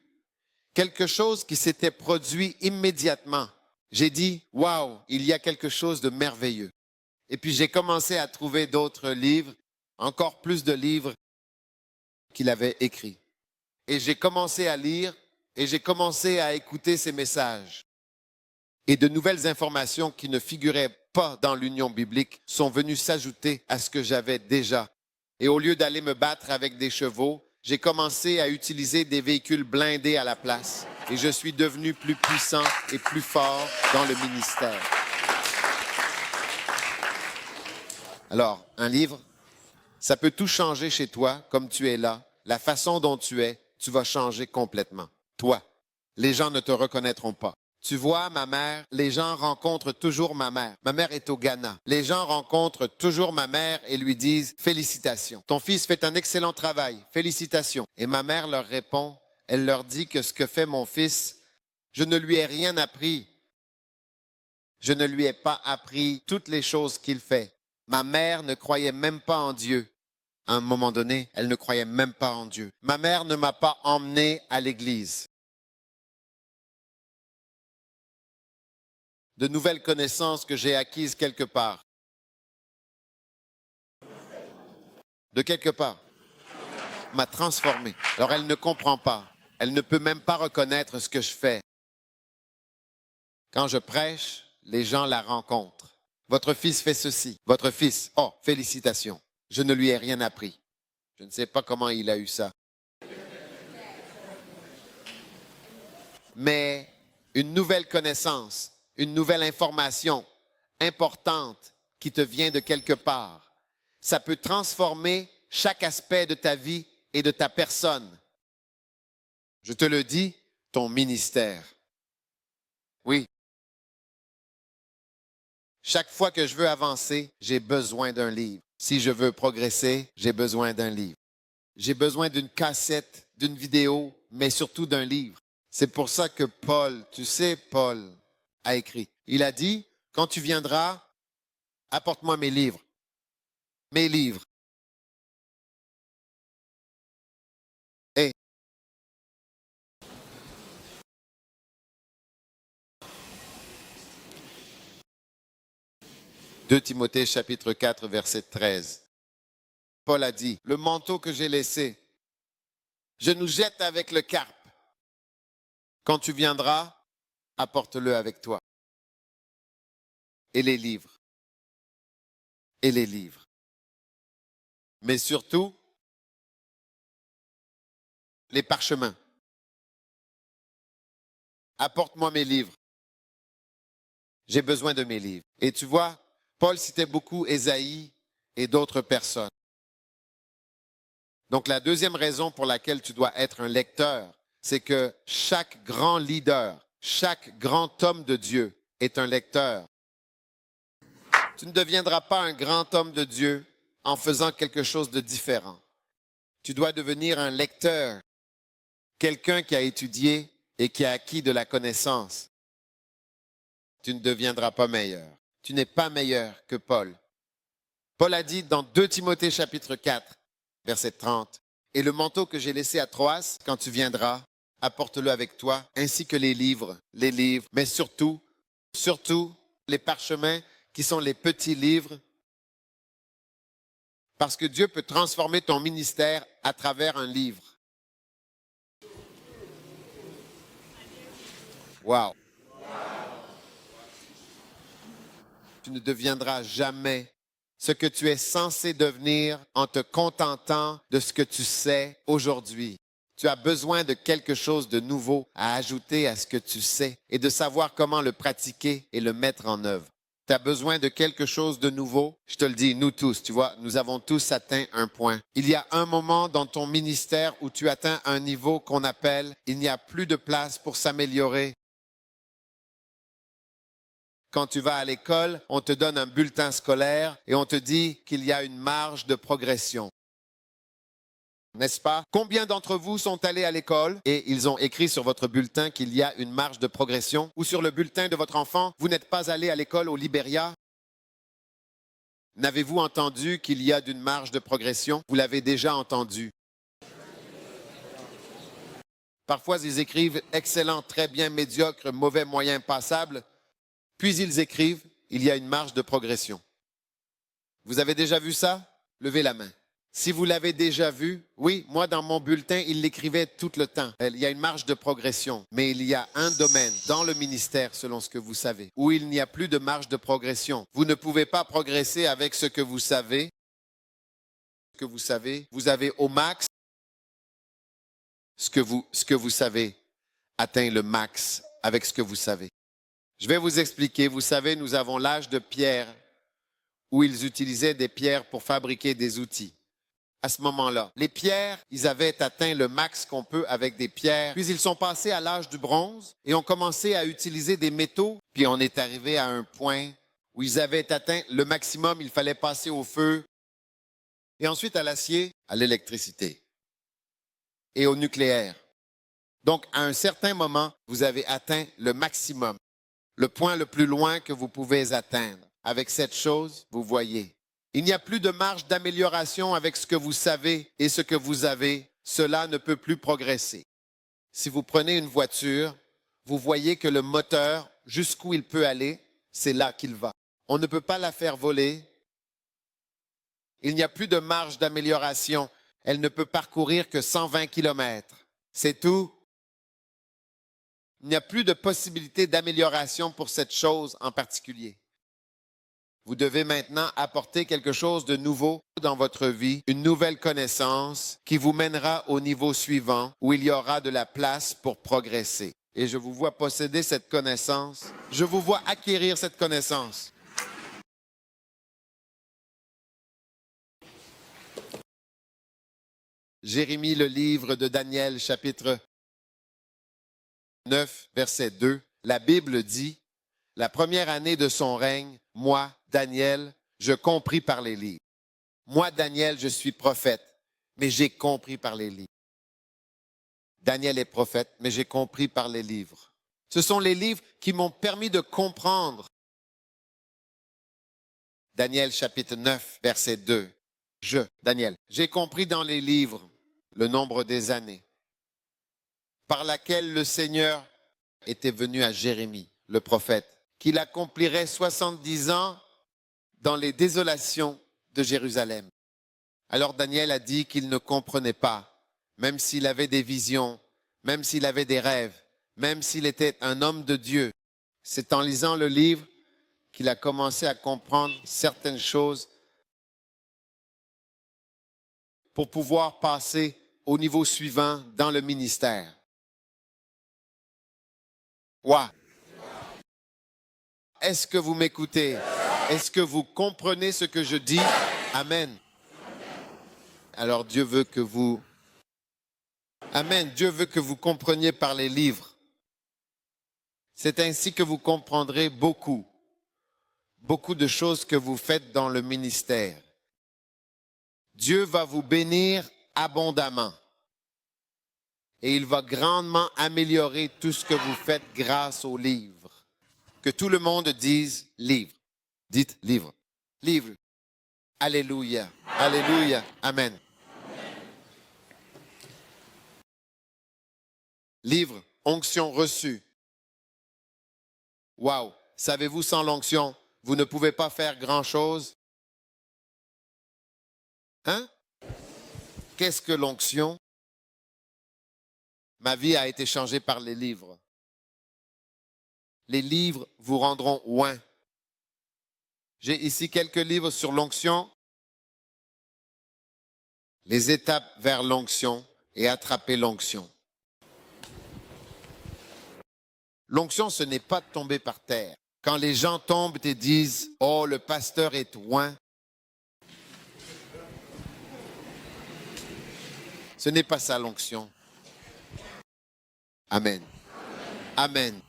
Quelque chose qui s'était produit immédiatement. J'ai dit, waouh, il y a quelque chose de merveilleux. Et puis j'ai commencé à trouver d'autres livres, encore plus de livres qu'il avait écrits. Et j'ai commencé à lire et j'ai commencé à écouter ses messages. Et de nouvelles informations qui ne figuraient pas dans l'union biblique sont venues s'ajouter à ce que j'avais déjà. Et au lieu d'aller me battre avec des chevaux, j'ai commencé à utiliser des véhicules blindés à la place. Et je suis devenu plus puissant et plus fort dans le ministère. Alors, un livre, ça peut tout changer chez toi, comme tu es là. La façon dont tu es, tu vas changer complètement. Toi, les gens ne te reconnaîtront pas. Tu vois, ma mère, les gens rencontrent toujours ma mère. Ma mère est au Ghana. Les gens rencontrent toujours ma mère et lui disent « Félicitations. Ton fils fait un excellent travail. Félicitations. » Et ma mère leur répond, elle leur dit que ce que fait mon fils, je ne lui ai rien appris. Je ne lui ai pas appris toutes les choses qu'il fait. Ma mère ne croyait même pas en Dieu. À un moment donné, elle ne croyait même pas en Dieu. Ma mère ne m'a pas emmené à l'église. De nouvelles connaissances que j'ai acquises quelque part. De quelque part. M'a transformé. Alors elle ne comprend pas. Elle ne peut même pas reconnaître ce que je fais. Quand je prêche, les gens la rencontrent. Votre fils fait ceci. Votre fils, oh, félicitations. Je ne lui ai rien appris. Je ne sais pas comment il a eu ça. Mais une nouvelle connaissance, une nouvelle information importante qui te vient de quelque part, ça peut transformer chaque aspect de ta vie et de ta personne. Je te le dis, ton ministère. Oui. Chaque fois que je veux avancer, j'ai besoin d'un livre. Si je veux progresser, j'ai besoin d'un livre. J'ai besoin d'une cassette, d'une vidéo, mais surtout d'un livre. C'est pour ça que Paul, tu sais, Paul a écrit. Il a dit, quand tu viendras, apporte-moi mes livres. Mes livres. Et 2 Timothée chapitre 4, verset 13. Paul a dit, le manteau que j'ai laissé, je nous jette avec le carpe. Quand tu viendras, apporte-le avec toi. Et les livres. Et les livres. Mais surtout, les parchemins. Apporte-moi mes livres. J'ai besoin de mes livres. Et tu vois, Paul citait beaucoup Ésaïe et d'autres personnes. Donc la deuxième raison pour laquelle tu dois être un lecteur, c'est que chaque grand leader, chaque grand homme de Dieu est un lecteur. Tu ne deviendras pas un grand homme de Dieu en faisant quelque chose de différent. Tu dois devenir un lecteur, quelqu'un qui a étudié et qui a acquis de la connaissance. Tu ne deviendras pas meilleur. Tu n'es pas meilleur que Paul. Paul a dit dans 2 Timothée chapitre 4, verset 30, « Et le manteau que j'ai laissé à Troas, quand tu viendras, apporte-le avec toi, ainsi que les livres, mais surtout, les parchemins qui sont les petits livres, parce que Dieu peut transformer ton ministère à travers un livre. » Wow! Tu ne deviendras jamais ce que tu es censé devenir en te contentant de ce que tu sais aujourd'hui. Tu as besoin de quelque chose de nouveau à ajouter à ce que tu sais et de savoir comment le pratiquer et le mettre en œuvre. Tu as besoin de quelque chose de nouveau. Je te le dis, nous tous, tu vois, nous avons tous atteint un point. Il y a un moment dans ton ministère où tu atteins un niveau qu'on appelle « il n'y a plus de place pour s'améliorer ». Quand tu vas à l'école, on te donne un bulletin scolaire et on te dit qu'il y a une marge de progression. N'est-ce pas? Combien d'entre vous sont allés à l'école et ils ont écrit sur votre bulletin qu'il y a une marge de progression? Ou sur le bulletin de votre enfant, vous n'êtes pas allé à l'école au Libéria? N'avez-vous entendu qu'il y a une marge de progression? Vous l'avez déjà entendu. Parfois, ils écrivent excellent, très bien, médiocre, mauvais, moyen, passable. Puis ils écrivent, il y a une marge de progression. Vous avez déjà vu ça? Levez la main. Si vous l'avez déjà vu, oui, moi dans mon bulletin, il l'écrivait tout le temps. Il y a une marge de progression, mais il y a un domaine dans le ministère, selon ce que vous savez, où il n'y a plus de marge de progression. Vous ne pouvez pas progresser avec ce que vous savez. Vous avez au max ce que vous savez atteint le max avec ce que vous savez. Je vais vous expliquer. Vous savez, nous avons l'âge de pierre où ils utilisaient des pierres pour fabriquer des outils. À ce moment-là, les pierres, ils avaient atteint le max qu'on peut avec des pierres. Puis ils sont passés à l'âge du bronze et ont commencé à utiliser des métaux. Puis on est arrivé à un point où ils avaient atteint le maximum. Il fallait passer au feu et ensuite à l'acier, à l'électricité et au nucléaire. Donc, à un certain moment, vous avez atteint le maximum, le point le plus loin que vous pouvez atteindre. Avec cette chose, vous voyez, il n'y a plus de marge d'amélioration avec ce que vous savez et ce que vous avez. Cela ne peut plus progresser. Si vous prenez une voiture, vous voyez que le moteur, jusqu'où il peut aller, c'est là qu'il va. On ne peut pas la faire voler. Il n'y a plus de marge d'amélioration. Elle ne peut parcourir que 120 kilomètres. C'est tout. Il n'y a plus de possibilité d'amélioration pour cette chose en particulier. Vous devez maintenant apporter quelque chose de nouveau dans votre vie, une nouvelle connaissance qui vous mènera au niveau suivant où il y aura de la place pour progresser. Et je vous vois posséder cette connaissance. Je vous vois acquérir cette connaissance. Jérémie, le livre de Daniel, chapitre 9, verset 2, la Bible dit, « La première année de son règne, moi, Daniel, je compris par les livres. Moi, Daniel, je suis prophète, mais j'ai compris par les livres. » Daniel est prophète, mais j'ai compris par les livres. Ce sont les livres qui m'ont permis de comprendre. Daniel chapitre 9, verset 2. Daniel, j'ai compris dans les livres le nombre des années par laquelle le Seigneur était venu à Jérémie, le prophète, qu'il accomplirait 70 ans dans les désolations de Jérusalem. Alors Daniel a dit qu'il ne comprenait pas, même s'il avait des visions, même s'il avait des rêves, même s'il était un homme de Dieu. C'est en lisant le livre qu'il a commencé à comprendre certaines choses pour pouvoir passer au niveau suivant dans le ministère. Wow. Est-ce que vous m'écoutez? Est-ce que vous comprenez ce que je dis? Amen. Alors Dieu veut que vous... Amen. Dieu veut que vous compreniez par les livres. C'est ainsi que vous comprendrez beaucoup de choses que vous faites dans le ministère. Dieu va vous bénir abondamment et il va grandement améliorer tout ce que vous faites grâce aux livres. Que tout le monde dise livre. Dites livre. Livre. Alléluia. Alléluia. Amen. Livre, onction reçue. Wow. Savez-vous, sans l'onction, vous ne pouvez pas faire grand-chose? Hein? Qu'est-ce que l'onction? Ma vie a été changée par les livres. Les livres vous rendront oint. J'ai ici quelques livres sur l'onction. Les étapes vers l'onction et attraper l'onction. L'onction, ce n'est pas de tomber par terre. Quand les gens tombent et disent « Oh, le pasteur est oint », ce n'est pas ça l'onction. Amen. Amen.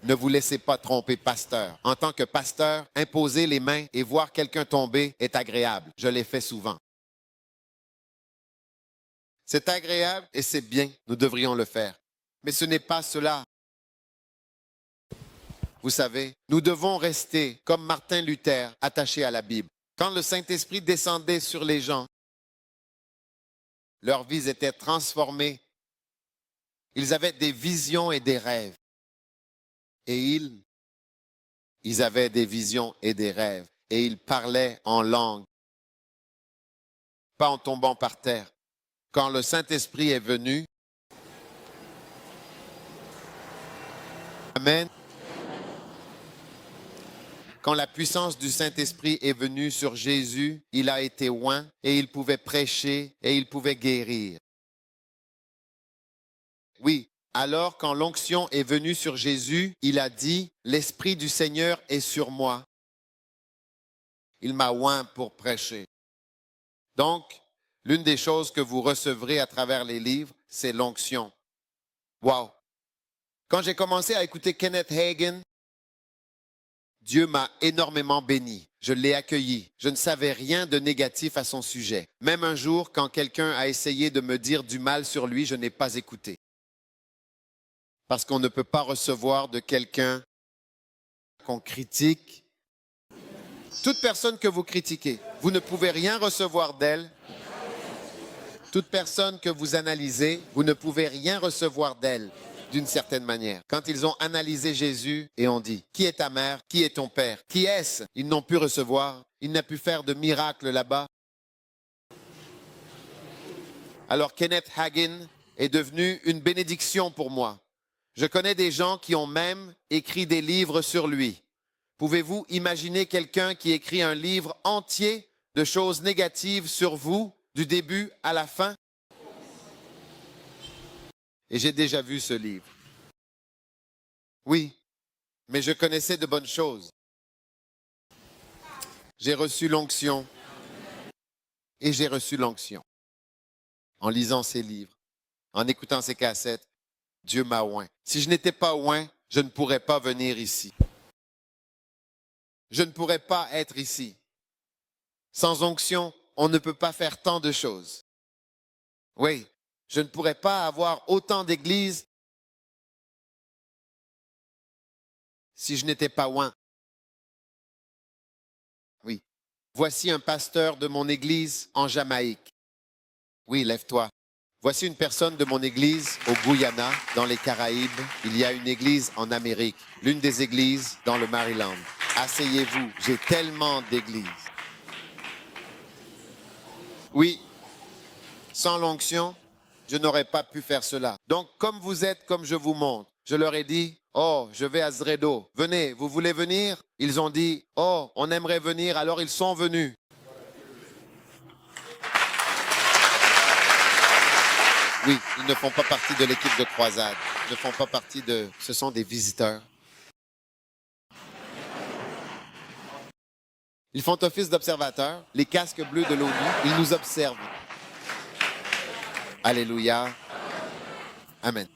Ne vous laissez pas tromper, pasteur. En tant que pasteur, imposer les mains et voir quelqu'un tomber est agréable. Je l'ai fait souvent. C'est agréable et c'est bien. Nous devrions le faire. Mais ce n'est pas cela. Vous savez, nous devons rester, comme Martin Luther, attachés à la Bible. Quand le Saint-Esprit descendait sur les gens, leurs vies étaient transformées. Ils avaient des visions et des rêves. Et ils avaient des visions et des rêves. Et ils parlaient en langue, pas en tombant par terre. Quand le Saint-Esprit est venu, amen. Quand la puissance du Saint-Esprit est venue sur Jésus, il a été oint et il pouvait prêcher et il pouvait guérir. Oui, alors quand l'onction est venue sur Jésus, il a dit, « L'Esprit du Seigneur est sur moi. Il m'a oint pour prêcher. » Donc, l'une des choses que vous recevrez à travers les livres, c'est l'onction. Wow! Quand j'ai commencé à écouter Kenneth Hagin, Dieu m'a énormément béni. Je l'ai accueilli. Je ne savais rien de négatif à son sujet. Même un jour, quand quelqu'un a essayé de me dire du mal sur lui, je n'ai pas écouté. Parce qu'on ne peut pas recevoir de quelqu'un qu'on critique. Toute personne que vous critiquez, vous ne pouvez rien recevoir d'elle. Toute personne que vous analysez, vous ne pouvez rien recevoir d'elle. D'une certaine manière. Quand ils ont analysé Jésus et ont dit, « Qui est ta mère? Qui est ton père? Qui est-ce? » Ils n'ont pu recevoir. Il n'a pu faire de miracle là-bas. Alors Kenneth Hagin est devenu une bénédiction pour moi. Je connais des gens qui ont même écrit des livres sur lui. Pouvez-vous imaginer quelqu'un qui écrit un livre entier de choses négatives sur vous, du début à la fin? Et j'ai déjà vu ce livre. Oui, mais je connaissais de bonnes choses. J'ai reçu l'onction et j'ai reçu l'onction en lisant ses livres, en écoutant ses cassettes Dieu m'a oint. Si je n'étais pas oint, je ne pourrais pas venir ici. Je ne pourrais pas être ici. Sans onction, on ne peut pas faire tant de choses. Oui, je ne pourrais pas avoir autant d'églises si je n'étais pas oint. Oui. Voici un pasteur de mon église en Jamaïque. Oui, lève-toi. Voici une personne de mon église au Guyana, dans les Caraïbes. Il y a une église en Amérique, l'une des églises dans le Maryland. Asseyez-vous, j'ai tellement d'églises. Oui, sans l'onction, je n'aurais pas pu faire cela. Donc, comme vous êtes, comme je vous montre, je leur ai dit, oh, je vais à Zredo. Venez, vous voulez venir? Ils ont dit, oh, on aimerait venir, alors ils sont venus. Oui, ils ne font pas partie de l'équipe de croisade. Ils ne font pas partie de... Ce sont des visiteurs. Ils font office d'observateurs. Les casques bleus de l'ONU, ils nous observent. Alléluia. Amen.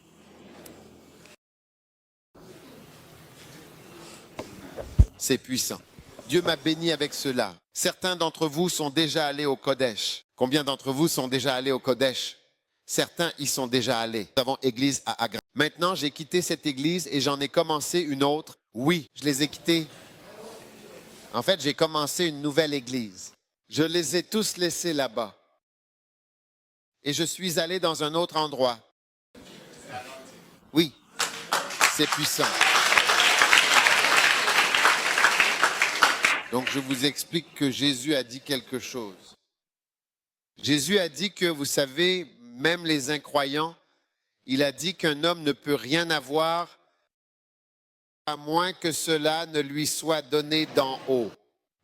C'est puissant. Dieu m'a béni avec cela. Certains d'entre vous sont déjà allés au Kodesh. Combien d'entre vous sont déjà allés au Kodesh? Certains y sont déjà allés. Nous avons église à Agra. Maintenant, j'ai quitté cette église et j'en ai commencé une autre. Oui, je les ai quittés. En fait, j'ai commencé une nouvelle église. Je les ai tous laissés là-bas. Et je suis allé dans un autre endroit. Oui, c'est puissant. Donc, je vous explique que Jésus a dit quelque chose. Jésus a dit que, vous savez, même les incroyants, il a dit qu'un homme ne peut rien avoir à moins que cela ne lui soit donné d'en haut.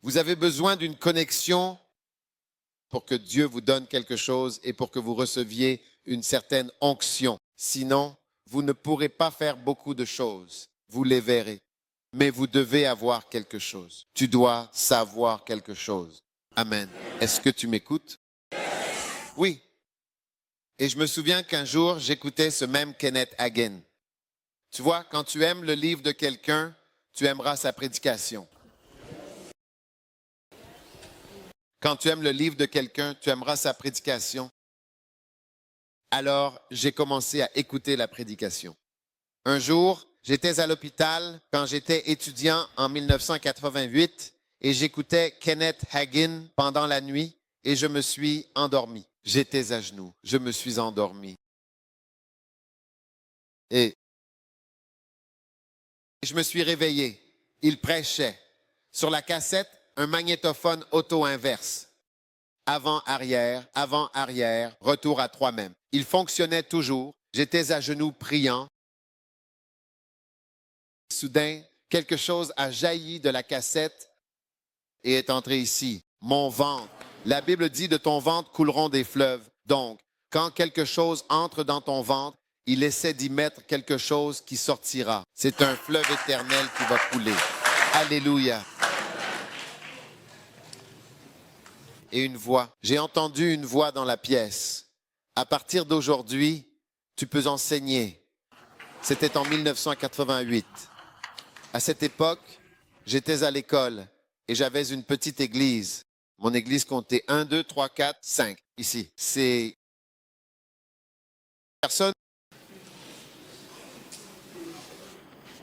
Vous avez besoin d'une connexion pour que Dieu vous donne quelque chose et pour que vous receviez une certaine onction. Sinon, vous ne pourrez pas faire beaucoup de choses. Vous les verrez. Mais vous devez avoir quelque chose. Tu dois savoir quelque chose. Amen. Est-ce que tu m'écoutes? Oui. Et je me souviens qu'un jour, j'écoutais ce même Kenneth Hagin. Tu vois, quand tu aimes le livre de quelqu'un, tu aimeras sa prédication. Quand tu aimes le livre de quelqu'un, tu aimeras sa prédication. Alors, j'ai commencé à écouter la prédication. Un jour, j'étais à l'hôpital quand j'étais étudiant en 1988 et j'écoutais Kenneth Hagin pendant la nuit et je me suis endormi. J'étais à genoux, je me suis endormi. Et je me suis réveillé. Il prêchait. Sur la cassette, un magnétophone auto-inverse. Avant-arrière, retour à toi-même. Il fonctionnait toujours. J'étais à genoux priant. Soudain, quelque chose a jailli de la cassette et est entré ici. Mon ventre. La Bible dit de ton ventre couleront des fleuves. Donc, quand quelque chose entre dans ton ventre, il essaie d'y mettre quelque chose qui sortira. C'est un fleuve éternel qui va couler. Alléluia. Et une voix. J'ai entendu une voix dans la pièce. À partir d'aujourd'hui, tu peux enseigner. C'était en 1988. À cette époque, j'étais à l'école et j'avais une petite église. Mon église comptait 1, 2, 3, 4, 5. Ici. C'est personne.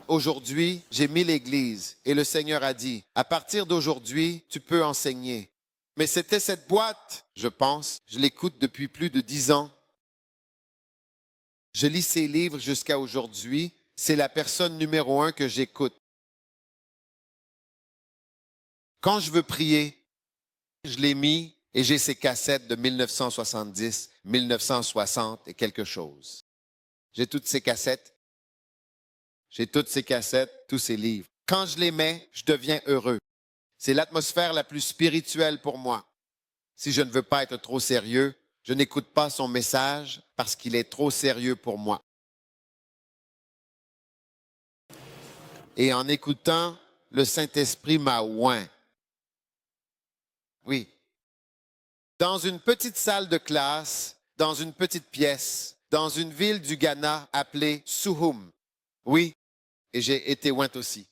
Aujourd'hui, j'ai mis l'église et le Seigneur a dit, à partir d'aujourd'hui, tu peux enseigner. Mais c'était cette boîte, je pense, je l'écoute depuis plus de 10 ans. Je lis ses livres jusqu'à aujourd'hui. C'est la personne numéro 1 que j'écoute. Quand je veux prier, je l'ai mis et j'ai ces cassettes de 1970, 1960 et quelque chose. J'ai toutes ces cassettes. J'ai toutes ces cassettes, tous ces livres. Quand je les mets, je deviens heureux. C'est l'atmosphère la plus spirituelle pour moi. Si je ne veux pas être trop sérieux, je n'écoute pas son message parce qu'il est trop sérieux pour moi. Et en écoutant, le Saint-Esprit m'a oint. Oui. Dans une petite salle de classe, dans une petite pièce, dans une ville du Ghana appelée Suhum. Oui, et j'ai été oint aussi.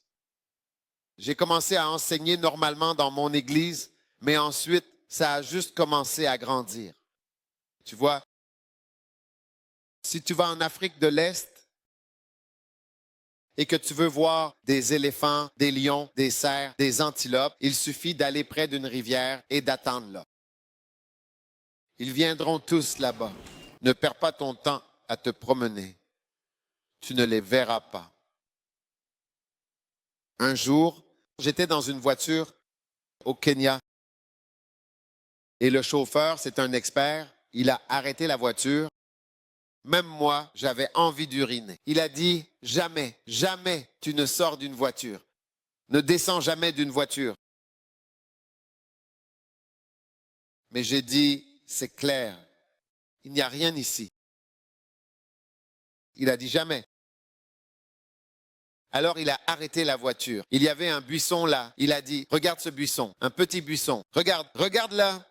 J'ai commencé à enseigner normalement dans mon église, mais ensuite, ça a juste commencé à grandir. Tu vois, si tu vas en Afrique de l'Est et que tu veux voir des éléphants, des lions, des cerfs, des antilopes, il suffit d'aller près d'une rivière et d'attendre là. Ils viendront tous là-bas. Ne perds pas ton temps à te promener. Tu ne les verras pas. Un jour, j'étais dans une voiture au Kenya et le chauffeur, c'est un expert, il a arrêté la voiture. Même moi, j'avais envie d'uriner. Il a dit, jamais, jamais tu ne sors d'une voiture. Ne descends jamais d'une voiture. Mais j'ai dit, c'est clair, il n'y a rien ici. Il a dit jamais. Alors il a arrêté la voiture. Il y avait un buisson là. Il a dit, regarde ce buisson, un petit buisson. Regarde, regarde là.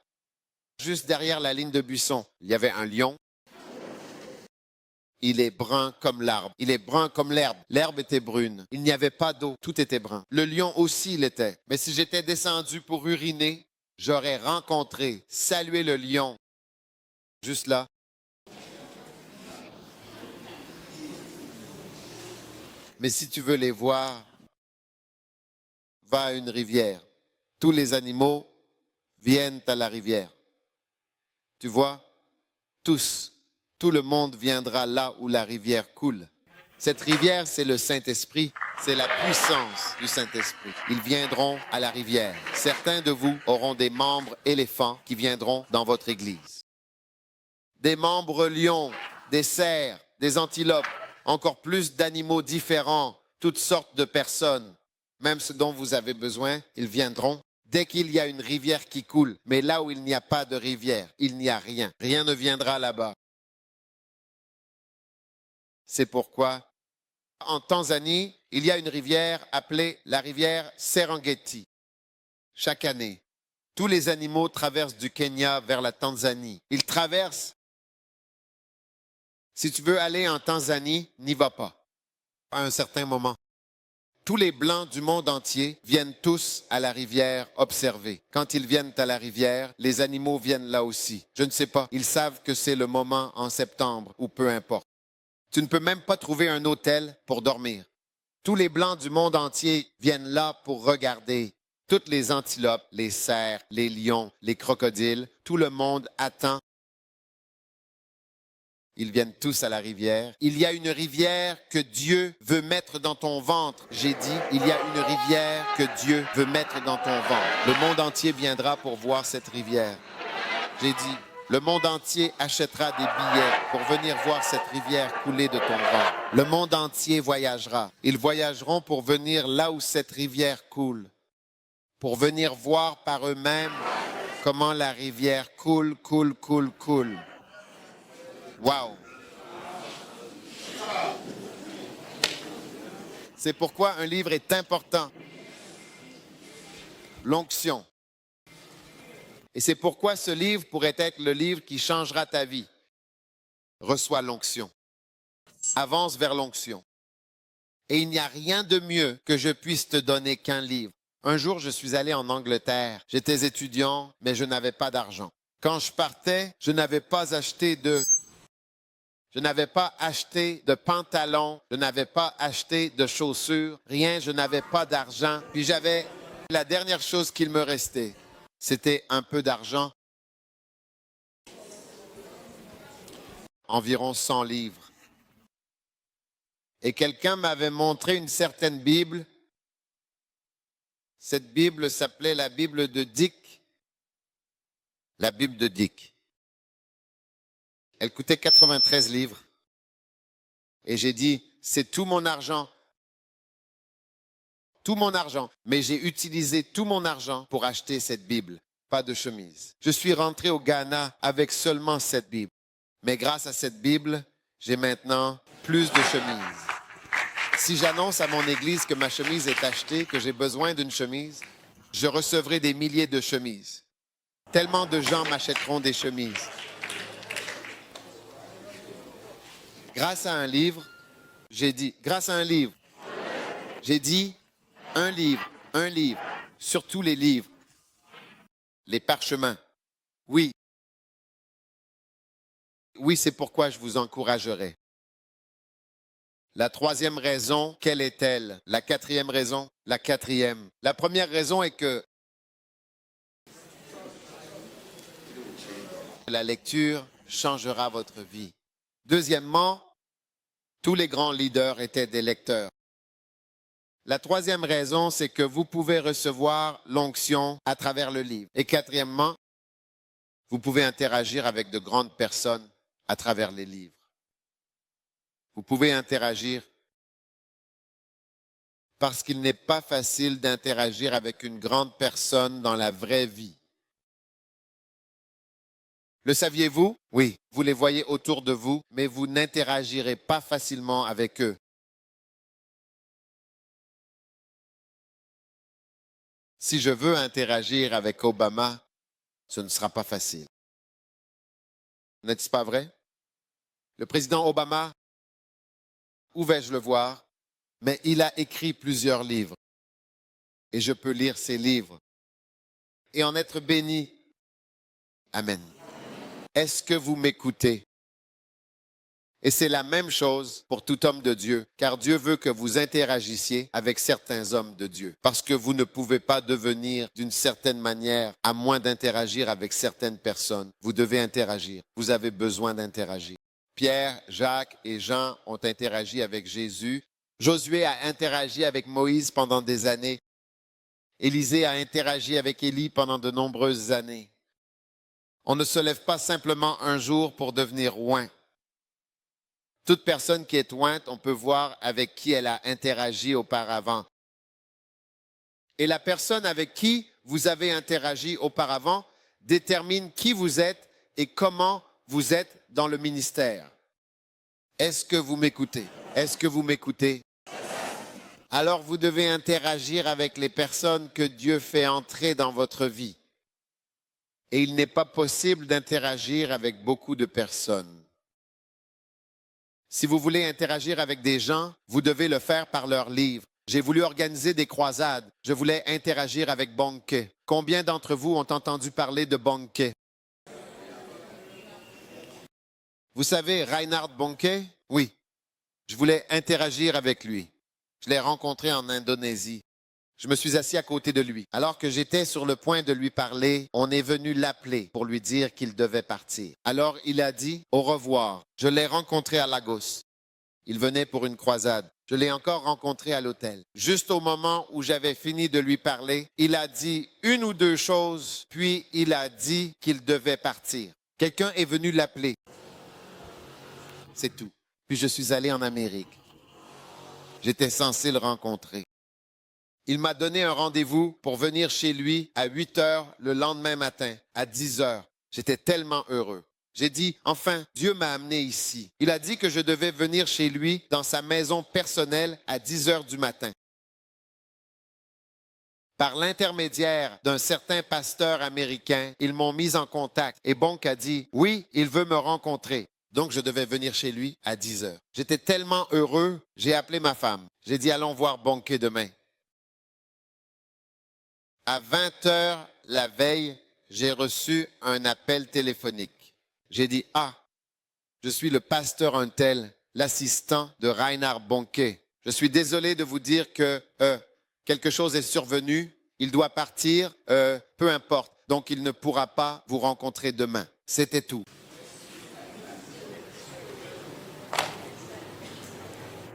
Juste derrière la ligne de buisson, il y avait un lion. Il est brun comme l'arbre. Il est brun comme l'herbe. L'herbe était brune. Il n'y avait pas d'eau. Tout était brun. Le lion aussi l'était. Mais si j'étais descendu pour uriner, j'aurais rencontré, salué le lion. Juste là. Mais si tu veux les voir, va à une rivière. Tous les animaux viennent à la rivière. Tu vois, tous, tout le monde viendra là où la rivière coule. Cette rivière, c'est le Saint-Esprit, c'est la puissance du Saint-Esprit. Ils viendront à la rivière. Certains de vous auront des membres éléphants qui viendront dans votre église. Des membres lions, des cerfs, des antilopes, encore plus d'animaux différents, toutes sortes de personnes. Même ce dont vous avez besoin, ils viendront. Dès qu'il y a une rivière qui coule, mais là où il n'y a pas de rivière, il n'y a rien. Rien ne viendra là-bas. C'est pourquoi, en Tanzanie, il y a une rivière appelée la rivière Serengeti. Chaque année, tous les animaux traversent du Kenya vers la Tanzanie. Ils traversent. Si tu veux aller en Tanzanie, n'y va pas à un certain moment. Tous les Blancs du monde entier viennent tous à la rivière observer. Quand ils viennent à la rivière, les animaux viennent là aussi. Je ne sais pas, ils savent que c'est le moment en septembre ou peu importe. Tu ne peux même pas trouver un hôtel pour dormir. Tous les Blancs du monde entier viennent là pour regarder. Toutes les antilopes, les cerfs, les lions, les crocodiles, tout le monde attend. Ils viennent tous à la rivière. Il y a une rivière que Dieu veut mettre dans ton ventre. J'ai dit, il y a une rivière que Dieu veut mettre dans ton ventre. Le monde entier viendra pour voir cette rivière. J'ai dit, le monde entier achètera des billets pour venir voir cette rivière couler de ton ventre. Le monde entier voyagera. Ils voyageront pour venir là où cette rivière coule. Pour venir voir par eux-mêmes comment la rivière coule, coule, coule, coule. Wow! C'est pourquoi un livre est important. L'onction. Et c'est pourquoi ce livre pourrait être le livre qui changera ta vie. Reçois l'onction. Avance vers l'onction. Et il n'y a rien de mieux que je puisse te donner qu'un livre. Un jour, je suis allé en Angleterre. J'étais étudiant, mais je n'avais pas d'argent. Quand je partais, je n'avais pas acheté de pantalons, je n'avais pas acheté de chaussures, rien, je n'avais pas d'argent. Puis j'avais la dernière chose qu'il me restait, c'était un peu d'argent, environ 100 livres. Et quelqu'un m'avait montré une certaine Bible. Cette Bible s'appelait la Bible de Dick. La Bible de Dick. Elle coûtait 93 livres. Et j'ai dit, c'est tout mon argent. Tout mon argent. Mais j'ai utilisé tout mon argent pour acheter cette Bible. Pas de chemise. Je suis rentré au Ghana avec seulement cette Bible. Mais grâce à cette Bible, j'ai maintenant plus de chemises. Si j'annonce à mon église que ma chemise est achetée, que j'ai besoin d'une chemise, je recevrai des milliers de chemises. Tellement de gens m'achèteront des chemises. Grâce à un livre, j'ai dit, grâce à un livre, j'ai dit un livre, surtout les livres, les parchemins. Oui, oui, c'est pourquoi je vous encouragerai. La troisième raison, quelle est-elle? La quatrième raison? La quatrième. La première raison est que la lecture changera votre vie. Deuxièmement, tous les grands leaders étaient des lecteurs. La troisième raison, c'est que vous pouvez recevoir l'onction à travers le livre. Et quatrièmement, vous pouvez interagir avec de grandes personnes à travers les livres. Vous pouvez interagir parce qu'il n'est pas facile d'interagir avec une grande personne dans la vraie vie. Le saviez-vous? Oui, vous les voyez autour de vous, mais vous n'interagirez pas facilement avec eux. Si je veux interagir avec Obama, ce ne sera pas facile. N'est-ce pas vrai? Le président Obama, où vais-je le voir? Mais il a écrit plusieurs livres et je peux lire ces livres et en être béni. Amen. Est-ce que vous m'écoutez? Et c'est la même chose pour tout homme de Dieu, car Dieu veut que vous interagissiez avec certains hommes de Dieu, parce que vous ne pouvez pas devenir d'une certaine manière à moins d'interagir avec certaines personnes. Vous devez interagir. Vous avez besoin d'interagir. Pierre, Jacques et Jean ont interagi avec Jésus. Josué a interagi avec Moïse pendant des années. Élisée a interagi avec Élie pendant de nombreuses années. On ne se lève pas simplement un jour pour devenir oint. Toute personne qui est ointe, on peut voir avec qui elle a interagi auparavant. Et la personne avec qui vous avez interagi auparavant détermine qui vous êtes et comment vous êtes dans le ministère. Est-ce que vous m'écoutez? Est-ce que vous m'écoutez? Alors vous devez interagir avec les personnes que Dieu fait entrer dans votre vie. Et il n'est pas possible d'interagir avec beaucoup de personnes. Si vous voulez interagir avec des gens, vous devez le faire par leurs livres. J'ai voulu organiser des croisades. Je voulais interagir avec Bonnke. Combien d'entre vous ont entendu parler de Bonnke? Vous savez, Reinhard Bonnke? Oui. Je voulais interagir avec lui. Je l'ai rencontré en Indonésie. Je me suis assis à côté de lui. Alors que j'étais sur le point de lui parler, on est venu l'appeler pour lui dire qu'il devait partir. Alors il a dit au revoir. Je l'ai rencontré à Lagos. Il venait pour une croisade. Je l'ai encore rencontré à l'hôtel. Juste au moment où j'avais fini de lui parler, il a dit une ou deux choses, puis il a dit qu'il devait partir. Quelqu'un est venu l'appeler. C'est tout. Puis je suis allé en Amérique. J'étais censé le rencontrer. Il m'a donné un rendez-vous pour venir chez lui à 8 heures le lendemain matin, à 10 heures. J'étais tellement heureux. J'ai dit, enfin, Dieu m'a amené ici. Il a dit que je devais venir chez lui dans sa maison personnelle à 10 heures du matin. Par l'intermédiaire d'un certain pasteur américain, ils m'ont mis en contact. Et Bonnke a dit, oui, il veut me rencontrer. Donc, je devais venir chez lui à 10 heures. J'étais tellement heureux, j'ai appelé ma femme. J'ai dit, allons voir Bonnke demain. À 20 heures la veille, j'ai reçu un appel téléphonique. J'ai dit, ah, je suis le pasteur un tel, l'assistant de Reinhard Bonnke. Je suis désolé de vous dire que quelque chose est survenu, il doit partir, peu importe. Donc, il ne pourra pas vous rencontrer demain. C'était tout.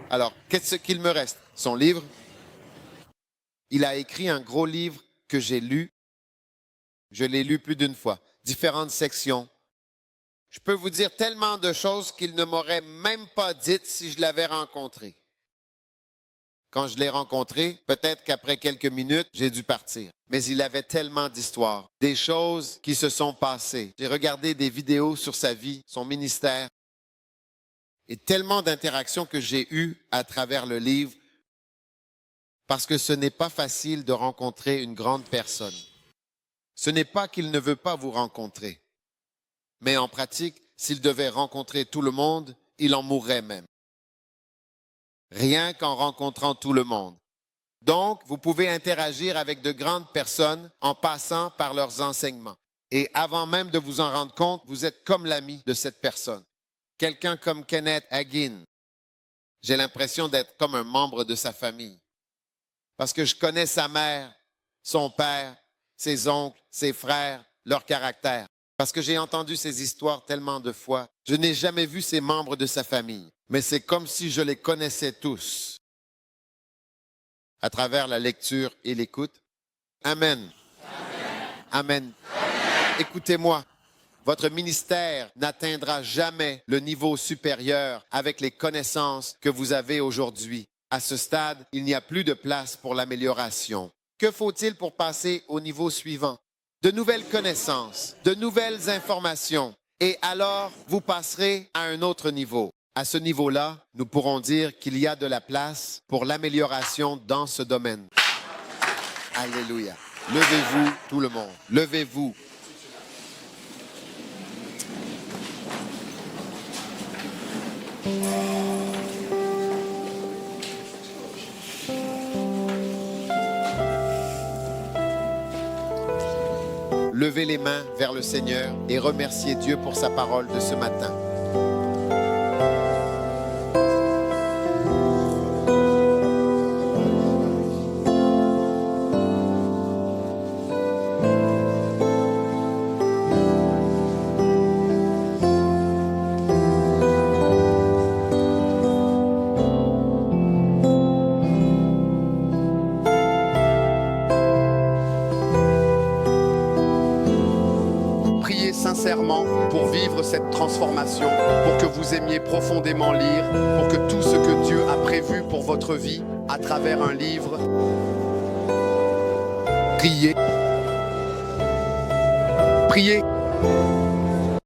Alors, qu'est-ce qu'il me reste? Son livre. Il a écrit un gros livre que j'ai lu. Je l'ai lu plus d'une fois. Différentes sections. Je peux vous dire tellement de choses qu'il ne m'aurait même pas dites si je l'avais rencontré. Quand je l'ai rencontré, peut-être qu'après quelques minutes, j'ai dû partir. Mais il avait tellement d'histoires, des choses qui se sont passées. J'ai regardé des vidéos sur sa vie, son ministère, et tellement d'interactions que j'ai eues à travers le livre, parce que ce n'est pas facile de rencontrer une grande personne. Ce n'est pas qu'il ne veut pas vous rencontrer, mais en pratique, s'il devait rencontrer tout le monde, il en mourrait même. Rien qu'en rencontrant tout le monde. Donc, vous pouvez interagir avec de grandes personnes en passant par leurs enseignements. Et avant même de vous en rendre compte, vous êtes comme l'ami de cette personne. Quelqu'un comme Kenneth Hagin, j'ai l'impression d'être comme un membre de sa famille. Parce que je connais sa mère, son père, ses oncles, ses frères, leur caractère. Parce que j'ai entendu ces histoires tellement de fois. Je n'ai jamais vu ces membres de sa famille, mais c'est comme si je les connaissais tous à travers la lecture et l'écoute. Amen. Amen. Écoutez-moi, votre ministère n'atteindra jamais le niveau supérieur avec les connaissances que vous avez aujourd'hui. À ce stade, il n'y a plus de place pour l'amélioration. Que faut-il pour passer au niveau suivant? De nouvelles connaissances, de nouvelles informations, et alors vous passerez à un autre niveau. À ce niveau-là, nous pourrons dire qu'il y a de la place pour l'amélioration dans ce domaine. Alléluia. Levez-vous, tout le monde. Levez-vous. Levez les mains vers le Seigneur et remerciez Dieu pour sa parole de ce matin. Sincèrement pour vivre cette transformation, pour que vous aimiez profondément lire, pour que tout ce que Dieu a prévu pour votre vie à travers un livre, priez. Priez.